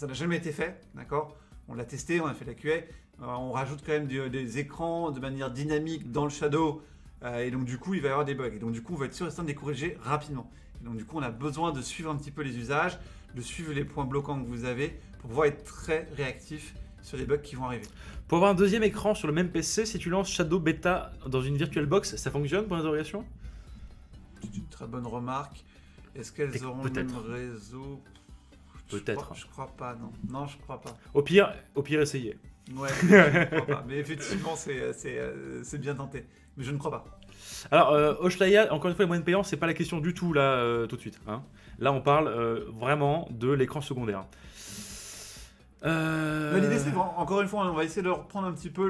S2: n'a jamais été fait, d'accord? On l'a testé, on a fait la QA, on rajoute quand même des écrans de manière dynamique dans le Shadow, et donc du coup il va y avoir des bugs, et donc du coup on va être sûr et certain de les corriger rapidement. Et donc du coup on a besoin de suivre un petit peu les usages, de suivre les points bloquants que vous avez, pour pouvoir être très réactif sur les bugs qui vont arriver.
S1: Pour avoir un deuxième écran sur le même PC, si tu lances Shadow Beta dans une VirtualBox, ça fonctionne pour l'interrogation?
S2: C'est une très bonne remarque. Est-ce qu'elles auront le même réseau?
S1: Peut-être.
S2: Je crois pas, non. Non, je crois pas.
S1: Au pire, essayez.
S2: Ouais, je crois pas. Mais effectivement, c'est bien tenté. Mais je ne crois pas.
S1: Alors, Oshlaya, encore une fois, les moyens de payants, c'est pas la question du tout là, tout de suite. Hein. Là, on parle vraiment de l'écran secondaire.
S2: L'idée, c'est encore une fois, on va essayer de reprendre un petit peu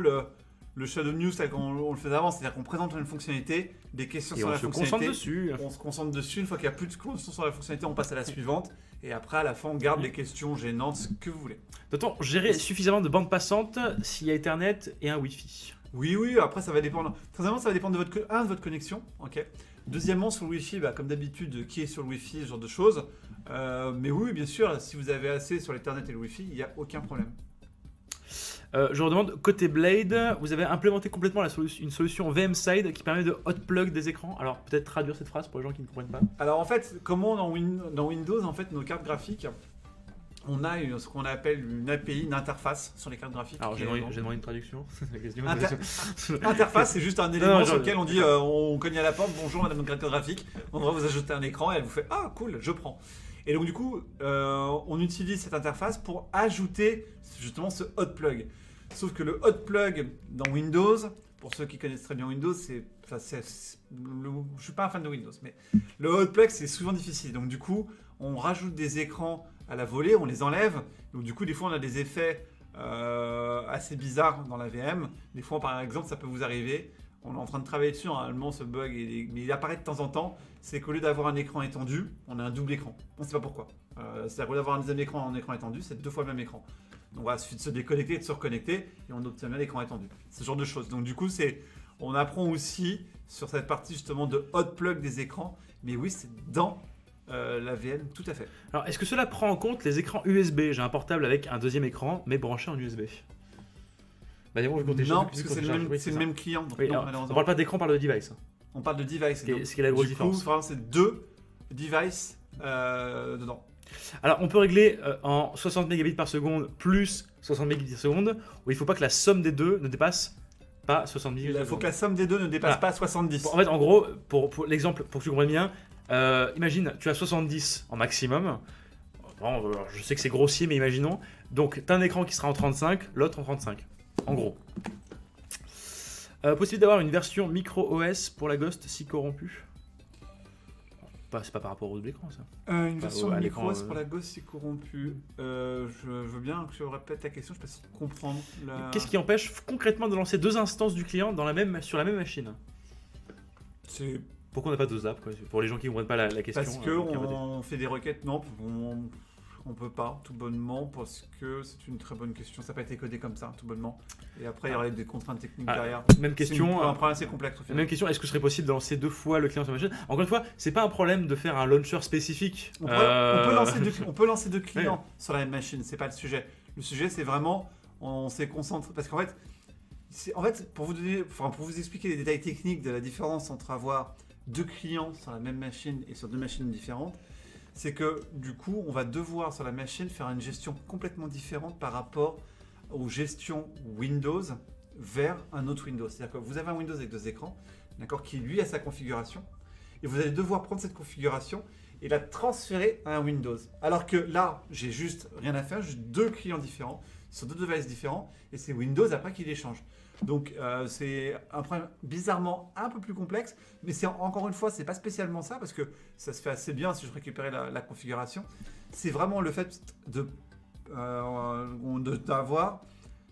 S2: le Shadow News tel qu'on le faisait avant, c'est-à-dire qu'on présente une fonctionnalité, des questions sur la fonctionnalité. On se concentre dessus. Une fois qu'il n'y a plus de questions sur la fonctionnalité, on passe à la suivante. Et après, à la fin, on garde les questions gênantes, ce que vous voulez.
S1: Doit-on gérer suffisamment de bandes passantes s'il y a Ethernet et un Wi-Fi?
S2: Oui, après ça va dépendre. Très simplement, ça va dépendre de de votre connexion. Ok. Deuxièmement, sur le Wi-Fi, comme d'habitude, qui est sur le Wi-Fi, ce genre de choses. Mais oui, bien sûr, si vous avez assez sur l'Ethernet et le Wi-Fi, il n'y a aucun problème.
S1: Je vous demande, côté Blade, vous avez implémenté complètement une solution VM-side qui permet de hot plug des écrans. Alors peut-être traduire cette phrase pour les gens qui ne comprennent pas.
S2: Alors en fait, comment dans Windows, en fait, nos cartes graphiques, on a ce qu'on appelle une API, une interface sur les cartes graphiques.
S1: Alors j'ai demandé une traduction. La question.
S2: Interface, c'est juste un élément sur
S1: genre-
S2: lequel on dit on cogne à la porte, bonjour madame notre carte graphique, on va vous ajouter un écran et elle vous fait ah cool, je prends. Et donc du coup, on utilise cette interface pour ajouter justement ce hot plug. Sauf que le hot plug dans Windows, pour ceux qui connaissent très bien Windows, je suis pas un fan de Windows, mais le hot plug c'est souvent difficile. Donc du coup, on rajoute des écrans à la volée, on les enlève. Donc du coup, des fois, on a des effets assez bizarres dans la VM. Des fois, par exemple, ça peut vous arriver. On est en train de travailler dessus, normalement, ce bug, mais il apparaît de temps en temps. C'est qu'au lieu d'avoir un écran étendu, on a un double écran. On ne sait pas pourquoi. C'est-à-dire qu'au lieu d'avoir un deuxième écran en écran étendu, c'est 2 fois le même écran. Donc voilà, il suffit de se déconnecter et de se reconnecter et on obtient bien l'écran étendu. Ce genre de choses. Donc du coup, on apprend aussi sur cette partie justement de hot plug des écrans. Mais oui, c'est dans la VM, tout à fait.
S1: Alors est-ce que cela prend en compte les écrans USB? J'ai un portable avec un deuxième écran, mais branché en USB. Bah, bon,
S2: Non, parce que c'est le même client. Donc
S1: oui,
S2: non,
S1: alors, on parle pas d'écran, on parle de device.
S2: On parle de device.
S1: Ce qui est la grosse différence.
S2: Du coup, vraiment, c'est 2 devices dedans.
S1: Alors, on peut régler en 60 mégabits par seconde plus 60 mégabits par seconde, où il ne faut pas que la somme des deux ne dépasse pas 60 mégabits par seconde.
S2: Il faut que la somme des deux ne dépasse pas 70.
S1: En fait, en gros, pour l'exemple, pour que tu comprennes bien, imagine, tu as 70 en maximum. Bon, je sais que c'est grossier, mais imaginons. Donc, tu as un écran qui sera en 35, l'autre en 35. En gros. Possible d'avoir une version micro OS pour la Ghost si corrompue? C'est pas par rapport au double écran, ça.
S2: Une version micro OS pour la Ghost si corrompue. Je veux bien que je répète ta question, je peux essayer de comprendre.
S1: Qu'est-ce qui empêche concrètement de lancer 2 instances du client sur la même machine? Pourquoi on n'a pas 2 apps, quoi, pour les gens qui ne comprennent pas la question?
S2: Parce qu'on fait des requêtes, non, on peut pas, tout bonnement, parce que c'est une très bonne question. Ça n'a pas été codé comme ça, tout bonnement. Et après, il y aurait des contraintes techniques derrière.
S1: Même question.
S2: Un problème assez complexe au final.
S1: Même question, est-ce que ce serait possible de lancer 2 fois le client sur la machine? Encore une fois, c'est pas un problème de faire un launcher spécifique.
S2: On peut lancer 2 clients sur la même machine, c'est pas le sujet. Le sujet, c'est vraiment, on s'est concentré. Parce qu'en fait, pour vous expliquer les détails techniques de la différence entre avoir 2 clients sur la même machine et sur 2 machines différentes, c'est que du coup, on va devoir sur la machine faire une gestion complètement différente par rapport aux gestions Windows vers un autre Windows. C'est-à-dire que vous avez un Windows avec 2 écrans, d'accord, qui lui a sa configuration, et vous allez devoir prendre cette configuration et la transférer à un Windows. Alors que là, j'ai juste rien à faire, juste 2 clients différents sur 2 devices différents, et c'est Windows après qui les change. Donc c'est un problème bizarrement un peu plus complexe, mais c'est encore une fois, c'est pas spécialement ça, parce que ça se fait assez bien si je récupérais la configuration. C'est vraiment le fait d'avoir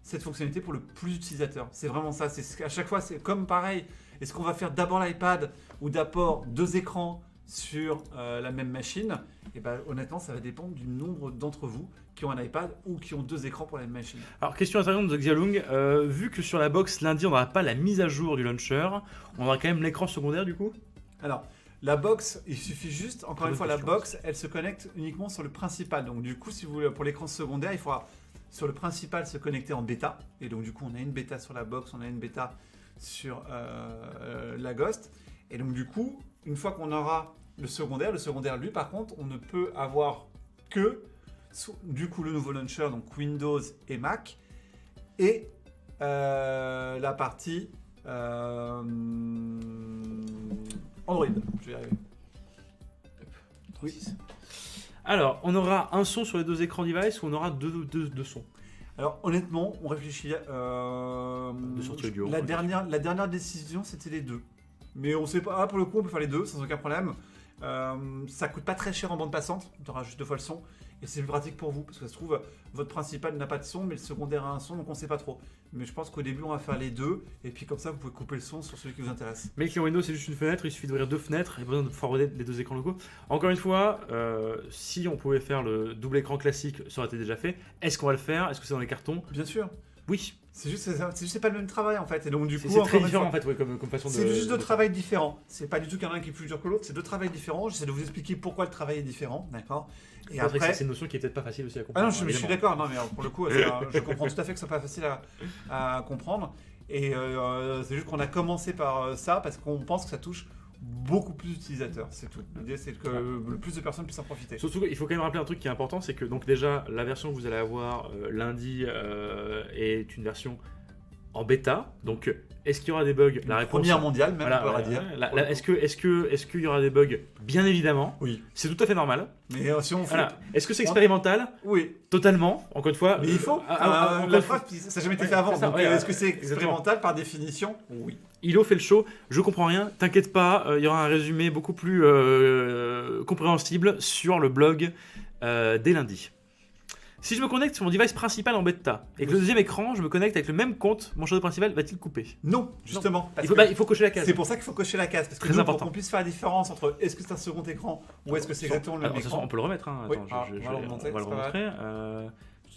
S2: cette fonctionnalité pour le plus d'utilisateurs. C'est vraiment ça. À chaque fois, c'est comme pareil. Est-ce qu'on va faire d'abord l'iPad ou d'abord 2 écrans sur la même machine? Et honnêtement, ça va dépendre du nombre d'entre vous qui ont un iPad ou qui ont 2 écrans pour la même machine.
S1: Alors, question intéressante de Xiaolong. Vu que sur la box, lundi, on n'aura pas la mise à jour du launcher, on aura quand même l'écran secondaire du coup?
S2: Alors, la box, il suffit juste, encore une fois, la box, elle se connecte uniquement sur le principal. Donc du coup, si vous voulez, pour l'écran secondaire, il faudra sur le principal se connecter en bêta. Et donc du coup, on a une bêta sur la box, on a une bêta sur la Ghost. Et donc du coup, une fois qu'on aura le secondaire, lui, par contre, on ne peut avoir que du coup le nouveau launcher, donc Windows et Mac, et la partie Android. Je vais y arriver.
S1: Oui. Alors, on aura un son sur les 2 écrans device ou on aura deux sons?
S2: Alors honnêtement, on réfléchit. La dernière décision, c'était les 2. Mais on sait pas. Pour le coup, on peut faire les 2 sans aucun problème. Ça coûte pas très cher en bande passante. Tu auras juste 2 fois le son. Et c'est plus pratique pour vous. Parce que ça se trouve, votre principal n'a pas de son, mais le secondaire a un son, donc on sait pas trop. Mais je pense qu'au début, on va faire les 2. Et puis comme ça, vous pouvez couper le son sur celui qui vous intéresse.
S1: Mais le client Windows, c'est juste une fenêtre. Il suffit d'ouvrir 2 fenêtres. Il n'y a pas besoin de forwarder les 2 écrans locaux. Encore une fois, si on pouvait faire le double écran classique, ça aurait été déjà fait. Est-ce qu'on va le faire? Est-ce que c'est dans les cartons?
S2: Bien sûr.
S1: Oui.
S2: C'est juste c'est pas le même travail en fait. Et donc du coup,
S1: C'est très
S2: encore une
S1: différent
S2: fois,
S1: en fait, comme façon de.
S2: c'est juste deux travails différents. C'est pas du tout qu'il y en a un qui est plus dur que l'autre, c'est deux travails différents. J'essaie de vous expliquer pourquoi le travail est différent, d'accord? Et après,
S1: c'est une notion qui est peut-être pas facile aussi à
S2: ah
S1: comprendre.
S2: non, je suis d'accord. Non, mais pour le coup, je comprends tout à fait que ce soit pas facile à comprendre. Et c'est juste qu'on a commencé par ça parce qu'on pense que ça touche beaucoup plus d'utilisateurs, c'est tout. L'idée, c'est que le plus de personnes puissent en profiter.
S1: Surtout, il faut quand même rappeler un truc qui est important, c'est que donc déjà la version que vous allez avoir lundi est une version en bêta. Donc est-ce qu'il y aura des bugs? La réponse
S2: Première mondiale, même,
S1: voilà,
S2: on pourra dire.
S1: Est-ce qu'il y aura des bugs? Bien évidemment.
S2: Oui.
S1: C'est tout à fait normal.
S2: Mais si on fait.
S1: Voilà. Est-ce que c'est expérimental?
S2: Oui.
S1: Totalement. Encore une fois.
S2: Mais il faut.
S1: encore
S2: La
S1: une fois,
S2: preuve, ça n'a jamais été fait avant.
S1: c'est ça,
S2: Donc,
S1: ouais,
S2: est-ce que c'est
S1: exactement.
S2: expérimental par définition? Oui.
S1: Ilo fait le show, je comprends rien, t'inquiète pas, il y aura un résumé beaucoup plus compréhensible sur le blog dès lundi. Si je me connecte sur mon device principal en bêta et que le deuxième écran, je me connecte avec le même compte, mon Shadow principal va-t-il couper?
S2: Non, justement. parce
S1: Il faut cocher la case.
S2: C'est pour ça qu'il faut cocher la case. Parce que
S1: Très
S2: nous,
S1: important.
S2: pour qu'on puisse faire la différence entre est-ce que c'est un second écran ou est-ce que c'est exactement le même
S1: Alors, de toute façon,
S2: écran.
S1: on peut le remettre. Hein.
S2: Oui,
S1: Attends,
S2: on va le remonter,
S1: on va le
S2: c'est pas
S1: remontrer.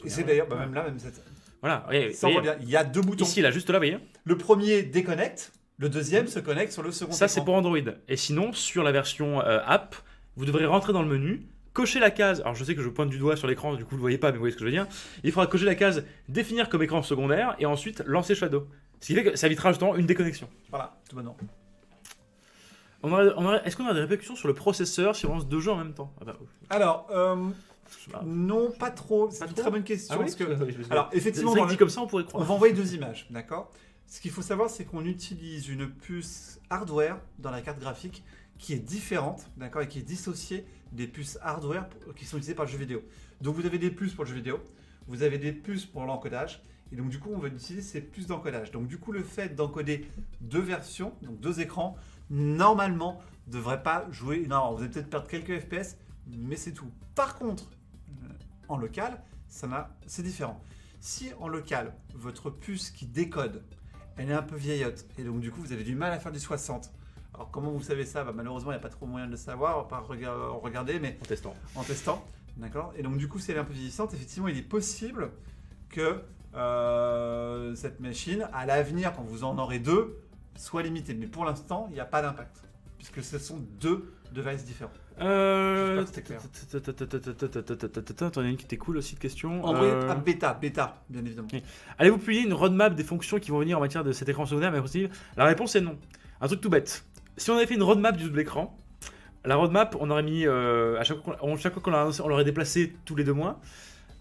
S2: Et c'est d'ailleurs, même là, même cette.
S1: Voilà.
S2: Ça, on voit bien. Il y a deux boutons.
S1: Ici, là, juste là, vous voyez.
S2: Le premier déconnecte, le deuxième se connecte sur le second
S1: Ça,
S2: écran.
S1: c'est pour Android. Et sinon, sur la version app, vous devrez rentrer dans le menu, cocher la case. Alors, je sais que je pointe du doigt sur l'écran, du coup, vous ne voyez pas, mais vous voyez ce que je veux dire. Il faudra cocher la case définir comme écran secondaire et ensuite lancer Shadow. Ce qui fait que ça évitera justement une déconnexion.
S2: Voilà, tout bonnement.
S1: Est-ce qu'on a des répercussions sur le processeur si on lance deux jeux en même temps? Ah bah,
S2: Alors,
S1: bah,
S2: non, pas trop. C'est
S1: Pas
S2: une
S1: trop
S2: très bonne question.
S1: ah oui
S2: parce que...
S1: Alors,
S2: Alors, effectivement,
S1: c'est
S2: dans
S1: dit
S2: le-
S1: comme ça, on pourrait
S2: on
S1: croire.
S2: va envoyer deux images, d'accord? Ce qu'il faut savoir, c'est qu'on utilise une puce hardware dans la carte graphique qui est différente, d'accord, et qui est dissociée des puces hardware qui sont utilisées par le jeu vidéo. Donc vous avez des puces pour le jeu vidéo, vous avez des puces pour l'encodage, et donc du coup on va utiliser ces puces d'encodage. Donc du coup le fait d'encoder deux versions, donc deux écrans, normalement ne devrait pas jouer. Non, vous allez peut-être perdre quelques FPS, mais c'est tout. Par contre, en local, c'est différent. Si en local, votre puce qui décode, elle est un peu vieillotte, et donc du coup vous avez du mal à faire du 60. Alors comment vous savez ça? Malheureusement, il n'y a pas trop moyen de le savoir, à part regarder, mais
S1: En testant.
S2: en testant. D'accord? Et donc du coup, si elle est un peu vieillissante, effectivement, il est possible que cette machine, à l'avenir, quand vous en aurez deux, soit limitée. Mais pour l'instant, il n'y a pas d'impact, puisque ce sont deux devices différents. J'espère que
S1: T'en as une qui était cool aussi de question.
S2: Android App Beta, bien évidemment.
S1: Oui. Allez-vous publier une roadmap des fonctions qui vont venir en matière de cet écran secondaire mais aussi? La réponse est non. Un truc tout bête. Si on avait fait une roadmap du double écran, la roadmap, on aurait mis à chaque fois qu'on l'a annoncé, on l'aurait déplacé tous les 2 mois.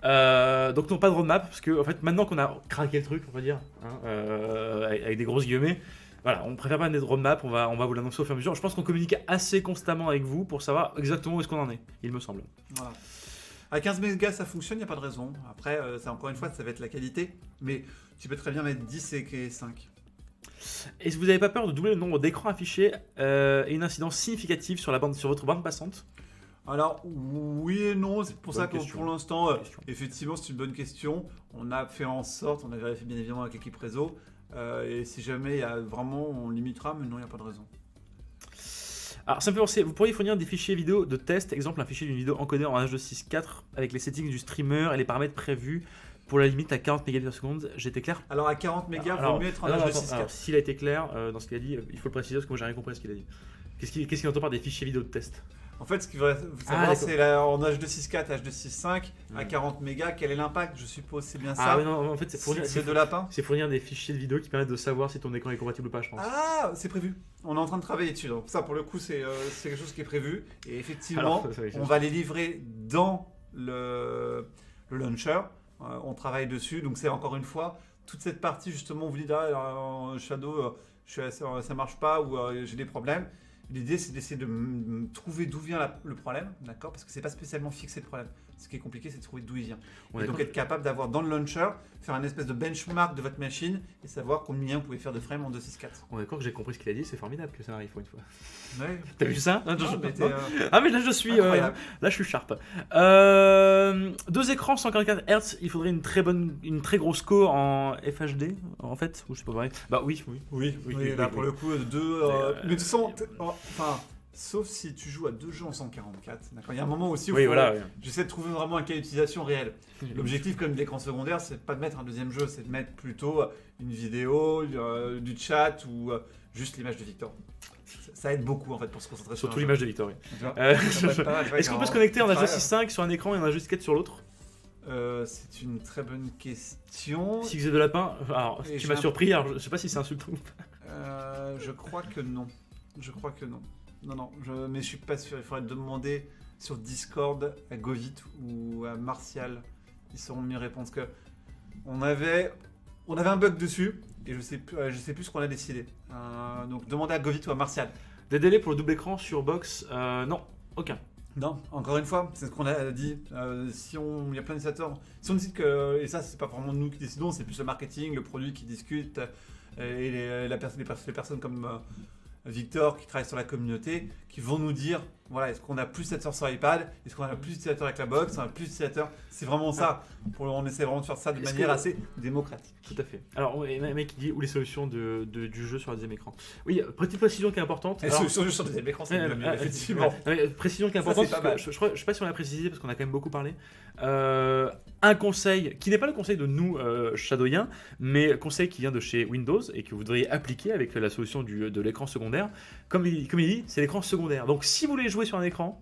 S1: Donc non, pas de roadmap parce que en fait maintenant qu'on a craqué le truc, on va dire, hein, avec des grosses guillemets, voilà, on préfère pas mettre de roadmap, on va vous l'annoncer au fur et à mesure. Je pense qu'on communique assez constamment avec vous pour savoir exactement où est-ce qu'on en est, il me semble.
S2: Voilà. À 15 mégas, ça fonctionne, il n'y a pas de raison. Après, c'est encore une fois, ça va être la qualité. Mais tu peux très bien mettre 10 et 5.
S1: Est-ce que vous n'avez pas peur de doubler le nombre d'écrans affichés et une incidence significative sur votre bande passante?
S2: Alors, oui et non, c'est pour
S1: Bonne
S2: ça que
S1: question.
S2: pour l'instant,
S1: Question.
S2: effectivement, c'est une bonne question. On a fait en sorte, on a vérifié bien évidemment avec l'équipe réseau. Et si jamais il y a vraiment, on limitera, mais non, il n'y a pas de raison.
S1: Alors, ça me fait penser, vous pourriez fournir des fichiers vidéo de test, exemple un fichier d'une vidéo encodée en H264 avec les settings du streamer et les paramètres prévus pour la limite à 40 mégabits par seconde. J'étais clair?
S2: Alors, à 40 mégas, il vaut mieux être en
S1: alors,
S2: H264.
S1: s'il a été clair dans ce qu'il a dit, il faut le préciser parce que moi j'ai rien compris à ce qu'il a dit. Qu'est-ce qu'il entend par des fichiers vidéo de test?
S2: En fait, ce qu'il faudrait savoir,
S1: d'accord.
S2: c'est en H264, H265, à 40 mégas, quel est l'impact? Je suppose c'est bien ça.
S1: Ah oui, non, en fait,
S2: C'est de lapin.
S1: c'est fournir des fichiers de vidéo qui permettent de savoir si ton écran est compatible ou pas, je pense.
S2: Ah, c'est prévu. On est en train de travailler dessus. Donc ça, pour le coup, c'est quelque chose qui est prévu. Et effectivement,
S1: Alors, ça,
S2: on va les livrer dans le launcher. On travaille dessus. Donc c'est encore une fois, toute cette partie, justement, on vous dit, Shadow, ça marche pas ou j'ai des problèmes. L'idée, c'est d'essayer de trouver d'où vient le problème, d'accord? Parce que c'est pas spécialement fixer le problème. Ce qui est compliqué, c'est de trouver d'où il vient.
S1: On
S2: Et
S1: est
S2: donc
S1: d'accord.
S2: être capable d'avoir dans le launcher, faire un espèce de benchmark de votre machine et savoir combien vous pouvez faire de frames en 264.
S1: On est d'accord que j'ai compris ce qu'il a dit, c'est formidable que ça arrive pour une fois.
S2: Ouais.
S1: T'as vu ça?
S2: Non, mais t'es,
S1: Ah mais là je suis
S2: incroyable.
S1: là je suis sharp. 2 écrans 144 Hz, il faudrait une très grosse co en FHD en fait, ou je sais pas pareil. Bah oui.
S2: Oui, là pour le coup, deux. Mais de toute façon, enfin, sauf si tu joues à 2 jeux en 144. D'accord. Il y a un moment aussi où
S1: Oui, voilà. Oui.
S2: j'essaie de trouver vraiment un cas d'utilisation réel. L'objectif, comme l'écran secondaire, c'est pas de mettre un deuxième jeu, c'est de mettre plutôt une vidéo, du chat ou juste l'image de Victor. Ça aide beaucoup en fait pour se concentrer sur
S1: Surtout
S2: un jeu.
S1: l'image de Victor. Oui.
S2: Tu vois
S1: Est-ce qu'on peut se connecter en H265 sur un écran et en H264 sur l'autre?
S2: C'est une très bonne question.
S1: Si vous êtes de lapin, alors
S2: Et
S1: tu m'as surpris, alors je sais pas si c'est insultant.
S2: Je crois que non. Non, mais je suis pas sûr. Il faudrait demander sur Discord à Govit ou à Martial. Ils sauront mieux répondre. Parce que on avait un bug dessus et je sais plus ce qu'on a décidé. Donc demandez à Govit ou à Martial.
S1: Des délais pour le double écran sur box? Non, aucun.
S2: Non, encore une fois, c'est ce qu'on a dit. Il y a plein d'initiateurs. Si on décide que, et ça, c'est pas vraiment nous qui décidons, c'est plus le marketing, le produit qui discute, et les personnes comme Victor qui travaillent sur la communauté, qui vont nous dire, voilà, est-ce qu'on a plus d'utilisateurs sur iPad, est-ce qu'on a plus d'utilisateurs avec la box, est-ce qu'on a plus d'utilisateurs. C'est vraiment ça. On essaie vraiment de faire ça de manière assez démocratique.
S1: Tout à fait. Alors, un mec qui dit où les solutions du jeu sur le deuxième écran. Oui, petite précision qui est importante.
S2: Les solutions sur le deuxième écran, c'est mieux, effectivement.
S1: Précision qui est importante, parce que je sais pas si on l'a précisé, parce qu'on a quand même beaucoup parlé. Un conseil, qui n'est pas le conseil de nous, Shadowiens, mais conseil qui vient de chez Windows et que vous devriez appliquer avec la solution de l'écran secondaire. Comme il dit, c'est l'écran secondaire. Donc, si vous voulez jouer sur un écran,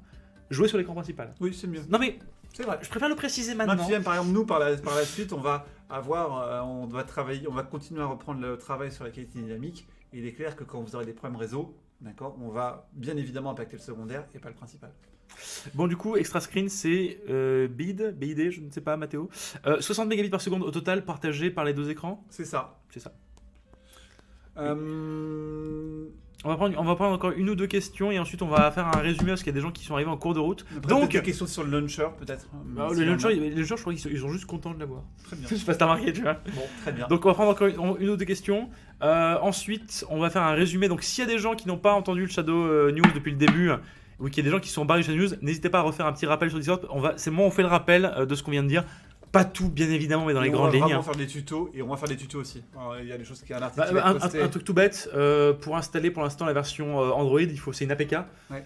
S1: jouez sur l'écran principal.
S2: Oui, c'est mieux.
S1: Non mais,
S2: c'est vrai.
S1: je préfère le préciser maintenant.
S2: Même par exemple, nous, par la suite, on va continuer à reprendre le travail sur la qualité dynamique. Et il est clair que quand vous aurez des problèmes réseau, d'accord, on va bien évidemment impacter le secondaire et pas le principal.
S1: Bon, du coup, Extra Screen, c'est BID, je ne sais pas, Mathéo. 60 mégabits par seconde au total, partagé par les deux écrans.
S2: C'est ça.
S1: C'est ça.
S2: On
S1: va prendre encore une ou deux questions et ensuite on va faire un résumé parce qu'il y a des gens qui sont arrivés en cours de route.
S2: Donc, des questions sur le launcher peut-être.
S1: Les launchers, je crois qu'ils sont juste contents de l'avoir.
S2: Très bien.
S1: Je sais pas si t'as remarqué, tu vois.
S2: Bon, très bien.
S1: Donc on va prendre encore une ou deux questions. Ensuite, on va faire un résumé. Donc s'il y a des gens qui n'ont pas entendu le Shadow News depuis le début, ou qu'il y a des gens qui sont barrés du Shadow News, n'hésitez pas à refaire un petit rappel sur Discord. C'est bon, on fait le rappel de ce qu'on vient de dire. Pas tout, bien évidemment, mais dans les grandes lignes.
S2: On va faire des tutos et on va faire des tutos aussi. Alors, il y a des choses qui un
S1: truc tout bête, pour installer pour l'instant la version Android, c'est une APK.
S2: Ouais.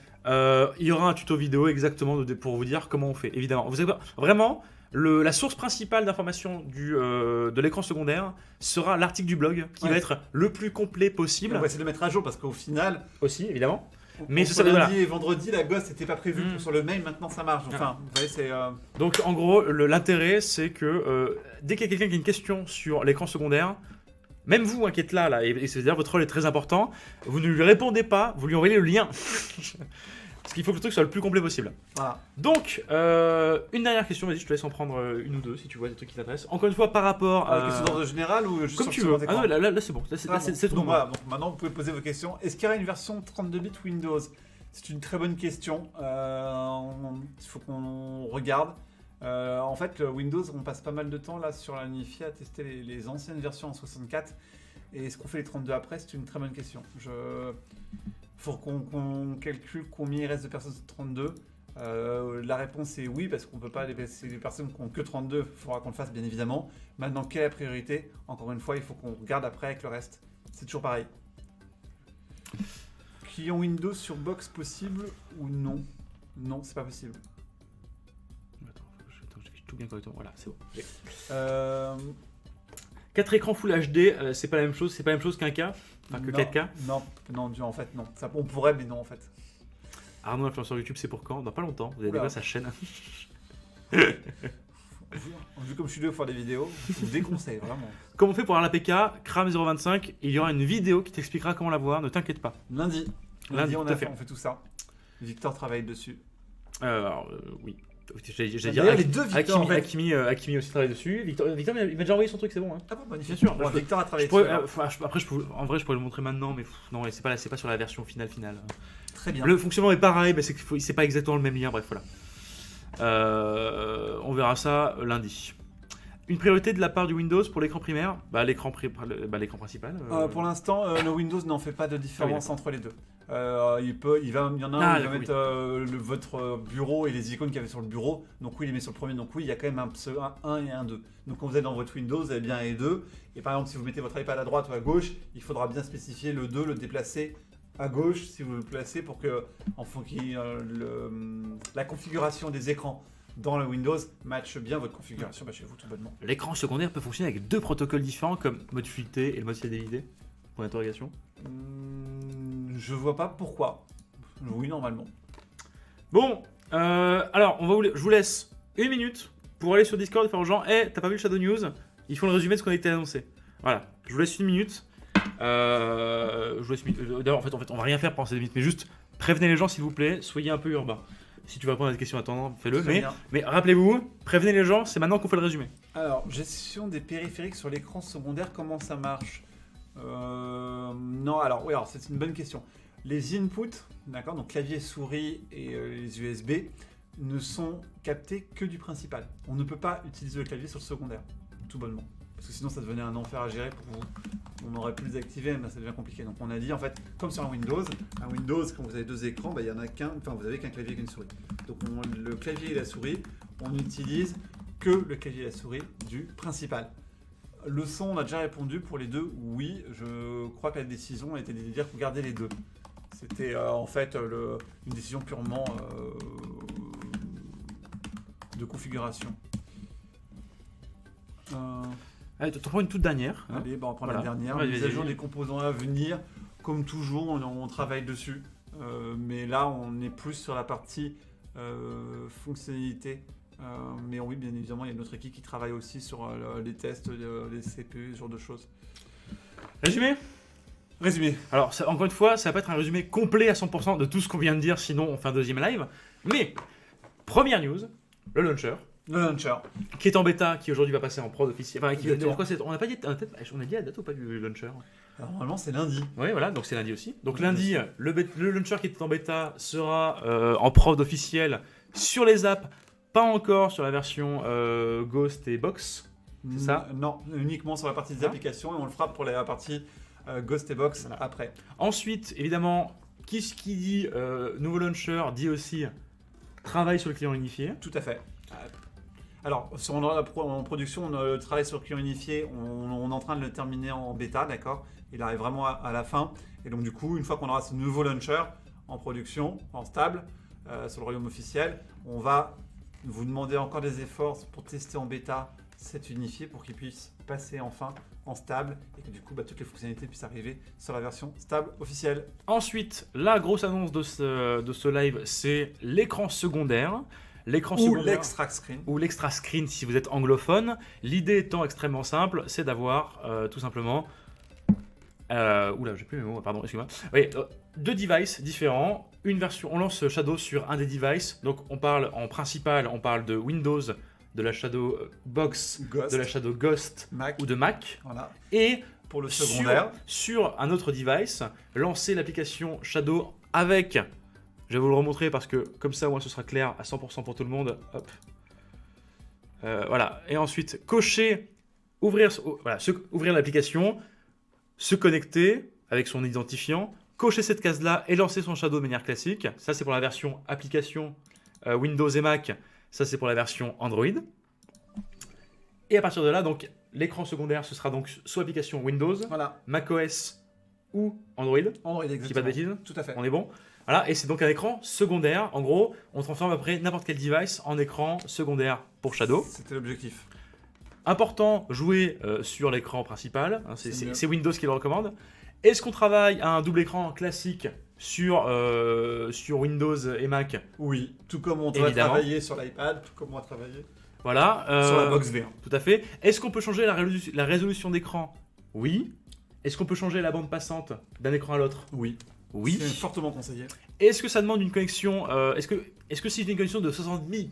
S1: Il y aura un tuto vidéo exactement pour vous dire comment on fait, évidemment. Vous savez, vraiment, la source principale d'information de l'écran secondaire sera l'article du blog qui va être le plus complet possible.
S2: On va essayer de le mettre à jour parce qu'au final.
S1: Aussi, évidemment.
S2: Mais ce lundi et vendredi, la gosse n'était pas prévue sur le mail, maintenant ça marche. Enfin, vous voyez, c'est.
S1: Donc en gros, l'intérêt c'est que dès qu'il y a quelqu'un qui a une question sur l'écran secondaire, même vous qui êtes là, et c'est-à-dire votre rôle est très important, vous ne lui répondez pas, vous lui envoyez le lien. Parce qu'il faut que le truc soit le plus complet possible.
S2: Voilà.
S1: Donc, une dernière question, vas-y, je te laisse en prendre une ou deux si tu vois des trucs qui t'intéressent. Encore une fois, par rapport à.
S2: Question d'ordre général ou juste
S1: comme tu veux. Ah non, là c'est bon. C'est tout.
S2: Donc voilà, donc maintenant vous pouvez poser vos questions. Est-ce qu'il y aura une version 32 bits Windows? C'est une très bonne question. Il faut qu'on regarde. En fait, Windows, on passe pas mal de temps là sur la Nifi à tester les anciennes versions en 64. Et est-ce qu'on fait les 32 après? C'est une très bonne question. Faut qu'on calcule combien il reste de personnes sur 32. La réponse est oui, parce qu'on peut pas laisser les personnes qui n'ont que 32, il faudra qu'on le fasse bien évidemment. Maintenant, quelle est la priorité? Encore une fois, il faut qu'on regarde après avec le reste. C'est toujours pareil. Qui ont Windows sur box possible ou non? Non, c'est pas possible.
S1: Attends, j'ai tout bien correctement. Voilà, c'est bon. 4 écrans Full HD, c'est pas la même chose, qu'un K. Enfin, que 4K.
S2: Non, en fait, non. Ça, on pourrait, mais non, en fait.
S1: Arnaud, influenceur YouTube, c'est pour quand? Dans pas longtemps. Vous allez découvrir sa chaîne.
S2: Vu comme je suis deux pour faire des vidéos, je vous déconseille, vraiment.
S1: Comment on fait pour avoir l'APK Cram 025, il y aura une vidéo qui t'expliquera comment l'avoir, ne t'inquiète pas.
S2: Lundi, on fait tout ça. Victor travaille dessus.
S1: Oui. J'allais dire,
S2: les deux Victor,
S1: Hakimi aussi travaille dessus. Victor il m'a déjà envoyé son truc, c'est bon. Hein.
S2: Ah bon, magnifique.
S1: Bien sûr.
S2: Bon, Victor a travaillé dessus.
S1: Après, en vrai, je pourrais le montrer maintenant, mais non, c'est pas sur la version finale.
S2: Très bien.
S1: Le fonctionnement est pareil, mais c'est pas exactement le même lien. Bref, voilà. On verra ça lundi. Une priorité de la part du Windows pour l'écran primaire, l'écran principal.
S2: Pour l'instant, le Windows n'en fait pas de différence entre les deux. Il y en a un qui va mettre votre bureau et les icônes qu'il y avait sur le bureau. Donc oui, il les met sur le premier. Donc oui, il y a quand même un 1 et un 2. Donc quand vous êtes dans votre Windows, vous avez bien un et 2. Et par exemple, si vous mettez votre iPad à droite ou à gauche, il faudra bien spécifier le 2, le déplacer à gauche si vous le placez pour que la configuration des écrans dans le Windows matche bien votre configuration chez vous tout bonnement.
S1: L'écran secondaire peut fonctionner avec 2 protocoles différents comme mode fluidité et le mode CDID. Point d'interrogation.
S2: Je vois pas pourquoi. Oui, normalement.
S1: Bon, alors je vous laisse 1 minute pour aller sur Discord et faire aux gens t'as pas vu le Shadow News? Ils font le résumé de ce qu'on a été annoncé. Voilà, je vous laisse 1 minute. D'ailleurs, en fait, on va rien faire pendant ces 2 minutes, mais juste prévenez les gens s'il vous plaît, soyez un peu urbain. Si tu veux répondre à des questions attendant, fais-le. Mais rappelez-vous, prévenez les gens, c'est maintenant qu'on fait le résumé.
S2: Alors, gestion des périphériques sur l'écran secondaire, comment ça marche? Non, alors c'est une bonne question. Les inputs, d'accord, donc clavier, souris et les USB, ne sont captés que du principal. On ne peut pas utiliser le clavier sur le secondaire, tout bonnement. Parce que sinon, ça devenait un enfer à gérer pour vous. On aurait pu les activer, mais ça devient compliqué. Donc, on a dit, en fait, comme sur un Windows, quand vous avez 2 écrans, il y en a qu'un, enfin, vous avez qu'un clavier et qu'une souris. Donc, le clavier et la souris, on n'utilise que le clavier et la souris du principal. Le son, on a déjà répondu pour les deux. Oui, je crois que la décision a été de dire que vous gardez les deux. C'était en fait une décision purement de configuration.
S1: Allez, t'en prends une toute dernière.
S2: Allez, on prend
S1: Voilà.
S2: la dernière.
S1: Ouais,
S2: Mise à jour des composants à venir. Comme toujours, on travaille dessus. Mais là, on est plus sur la partie fonctionnalité. Mais oui, bien évidemment, il y a notre équipe qui travaille aussi sur les tests, les CPU, ce genre de choses.
S1: Résumé. Alors, encore une fois, ça va pas être un résumé complet à 100% de tout ce qu'on vient de dire, sinon on fait un deuxième live. Mais, première news, le launcher.
S2: Le launcher.
S1: Qui est en bêta, qui aujourd'hui va passer en prod officiel. Enfin, on a pas dit, on a dit la date ou pas du launcher?
S2: Alors, normalement, c'est lundi.
S1: Oui, voilà, donc c'est lundi aussi. Donc lundi, le launcher qui est en bêta sera en prod officiel sur les apps, pas encore sur la version Ghost et Box. C'est ça?
S2: Non, uniquement sur la partie des applications et on le fera pour la partie Ghost et Box après.
S1: Ensuite, évidemment, qui dit nouveau launcher dit aussi travail sur le client unifié.
S2: Tout à fait. Alors, en production, on travaille sur le client unifié, on est en train de le terminer en bêta, d'accord? Il arrive vraiment à la fin. Et donc, du coup, une fois qu'on aura ce nouveau launcher en production, en stable, sur le royaume officiel, on va vous demander encore des efforts pour tester en bêta cet unifié pour qu'il puisse passer enfin en stable et que du coup toutes les fonctionnalités puissent arriver sur la version stable officielle.
S1: Ensuite, la grosse annonce de ce live, c'est l'écran secondaire.
S2: Ou l'extra screen.
S1: Ou l'extra screen si vous êtes anglophone. L'idée étant extrêmement simple, c'est d'avoir tout simplement... oula, j'ai plus mes mots, pardon, excuse-moi. Oui, 2 devices différents. Une version, on lance Shadow sur un des devices. Donc on parle en principal, on parle de Windows, de la Shadow Box,
S2: Ghost,
S1: de la Shadow Ghost
S2: Mac.
S1: ou de Mac.
S2: Voilà.
S1: Et
S2: pour le secondaire,
S1: sur un autre device, lancer l'application Shadow avec... Je vais vous le remontrer parce que comme ça, moi, ce sera clair à 100% pour tout le monde. Hop. Voilà. Et ensuite, ouvrir l'application, se connecter avec son identifiant, cocher cette case-là et lancer son Shadow de manière classique. Ça, c'est pour la version application Windows et Mac. Ça, c'est pour la version Android. Et à partir de là, donc, l'écran secondaire, ce sera donc soit application Windows, macOS ou Android.
S2: Android, exactement.
S1: Si pas de bêtises.
S2: Tout à fait.
S1: On est bon. Voilà, et c'est donc un écran secondaire. En gros, on transforme après n'importe quel device en écran secondaire pour Shadow.
S2: C'était l'objectif.
S1: Important, jouer sur l'écran principal. Hein, c'est Windows qui le recommande. Est-ce qu'on travaille à un double écran classique sur Windows et Mac?
S2: Oui, tout comme on doit travailler sur l'iPad, tout comme on va travailler
S1: voilà,
S2: sur la box V1.
S1: Tout à fait. Est-ce qu'on peut changer la résolution d'écran? Oui. Est-ce qu'on peut changer la bande passante d'un écran à l'autre?
S2: Oui.
S1: Oui.
S2: C'est fortement conseillé.
S1: Est-ce que ça demande une connexion est-ce que si j'ai une connexion de 60 000,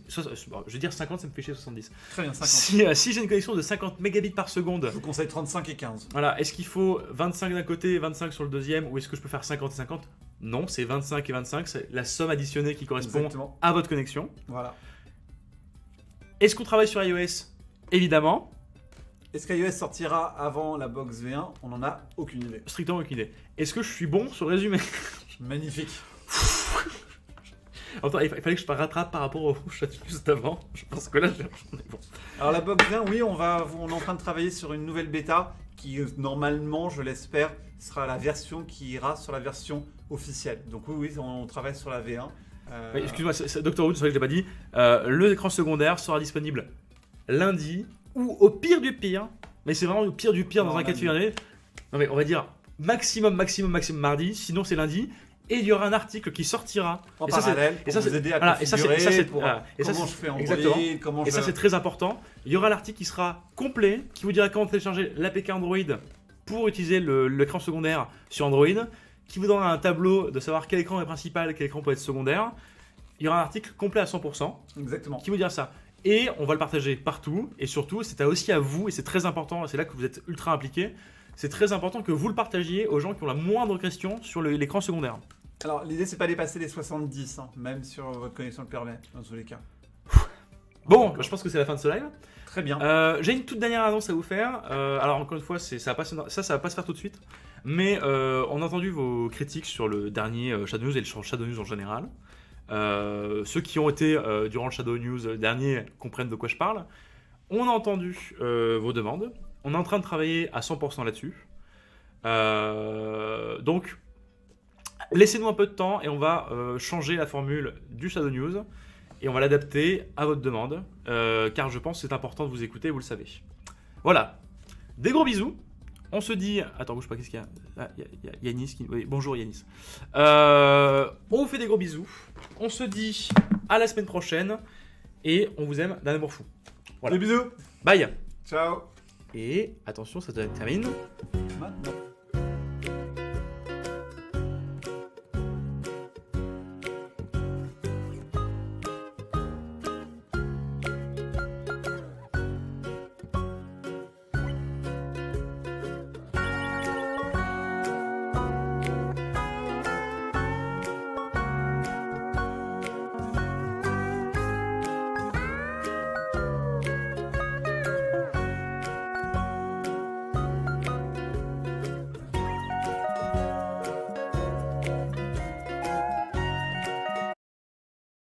S1: je vais dire 50, ça me fait chier 70.
S2: Très bien, 50.
S1: Si j'ai une connexion de 50 mégabits par seconde,
S2: je vous conseille 35 et 15.
S1: Voilà, est-ce qu'il faut 25 d'un côté et 25 sur le deuxième, ou est-ce que je peux faire 50 et 50? Non, c'est 25 et 25, c'est la somme additionnée qui correspond à votre connexion.
S2: Voilà.
S1: Est-ce qu'on travaille sur iOS? Évidemment.
S2: Est-ce qu'iOS sortira avant la box V1? On n'en a aucune idée.
S1: Strictement aucune idée. Est-ce que je suis bon sur le résumé?
S2: Magnifique.
S1: Attends, il fallait que je me rattrape par rapport au chat juste avant. Je pense que là, j'en ai bon.
S2: Alors la box V1, oui, on est en train de travailler sur une nouvelle bêta qui normalement, je l'espère, sera la version qui ira sur la version officielle. Donc oui, on travaille sur la V1.
S1: Oui, excuse-moi, Dr. Who, c'est vrai que je l'ai pas dit. Le écran secondaire sera disponible lundi ou au pire du pire, mais c'est vraiment au pire du pire dans un cas de figure. Non mais on va dire maximum mardi, sinon c'est lundi. Et il y aura un article qui sortira
S2: en parallèle pour vous aider à configurer, comment je fais Android, comment
S1: et ça c'est très important. Il y aura l'article qui sera complet, qui vous dira comment télécharger l'APK Android pour utiliser l'écran secondaire sur Android, qui vous donnera un tableau de savoir quel écran est principal, quel écran peut être secondaire. Il y aura un article complet à 100%.
S2: Exactement.
S1: Qui vous dira ça. Et on va le partager partout. Et surtout, c'est aussi à vous, et c'est très important, et c'est là que vous êtes ultra impliqués, c'est très important que vous le partagiez aux gens qui ont la moindre question sur l'écran secondaire.
S2: Alors, l'idée, c'est pas dépasser les 70, même sur votre connexion le permet, dans tous les cas.
S1: Bon, je pense que c'est la fin de ce live.
S2: Très bien.
S1: J'ai une toute dernière annonce à vous faire. Alors, encore une fois, ça va pas se faire tout de suite. Mais on a entendu vos critiques sur le dernier Shadow News et le Shadow News en général. Ceux qui ont été durant le Shadow News dernier comprennent de quoi je parle. On a entendu vos demandes. On est en train de travailler à 100% là-dessus. Donc, laissez-nous un peu de temps et on va changer la formule du Shadow News et on va l'adapter à votre demande car je pense que c'est important de vous écouter, vous le savez. Voilà, des gros bisous. On se dit... Attends, bouge pas, qu'est-ce qu'il y a? Ah, il y a Yanis qui... Oui, bonjour Yanis. On vous fait des gros bisous. On se dit à la semaine prochaine et on vous aime d'un amour fou.
S2: Voilà. Des bisous.
S1: Bye.
S2: Ciao.
S1: Et attention, ça termine.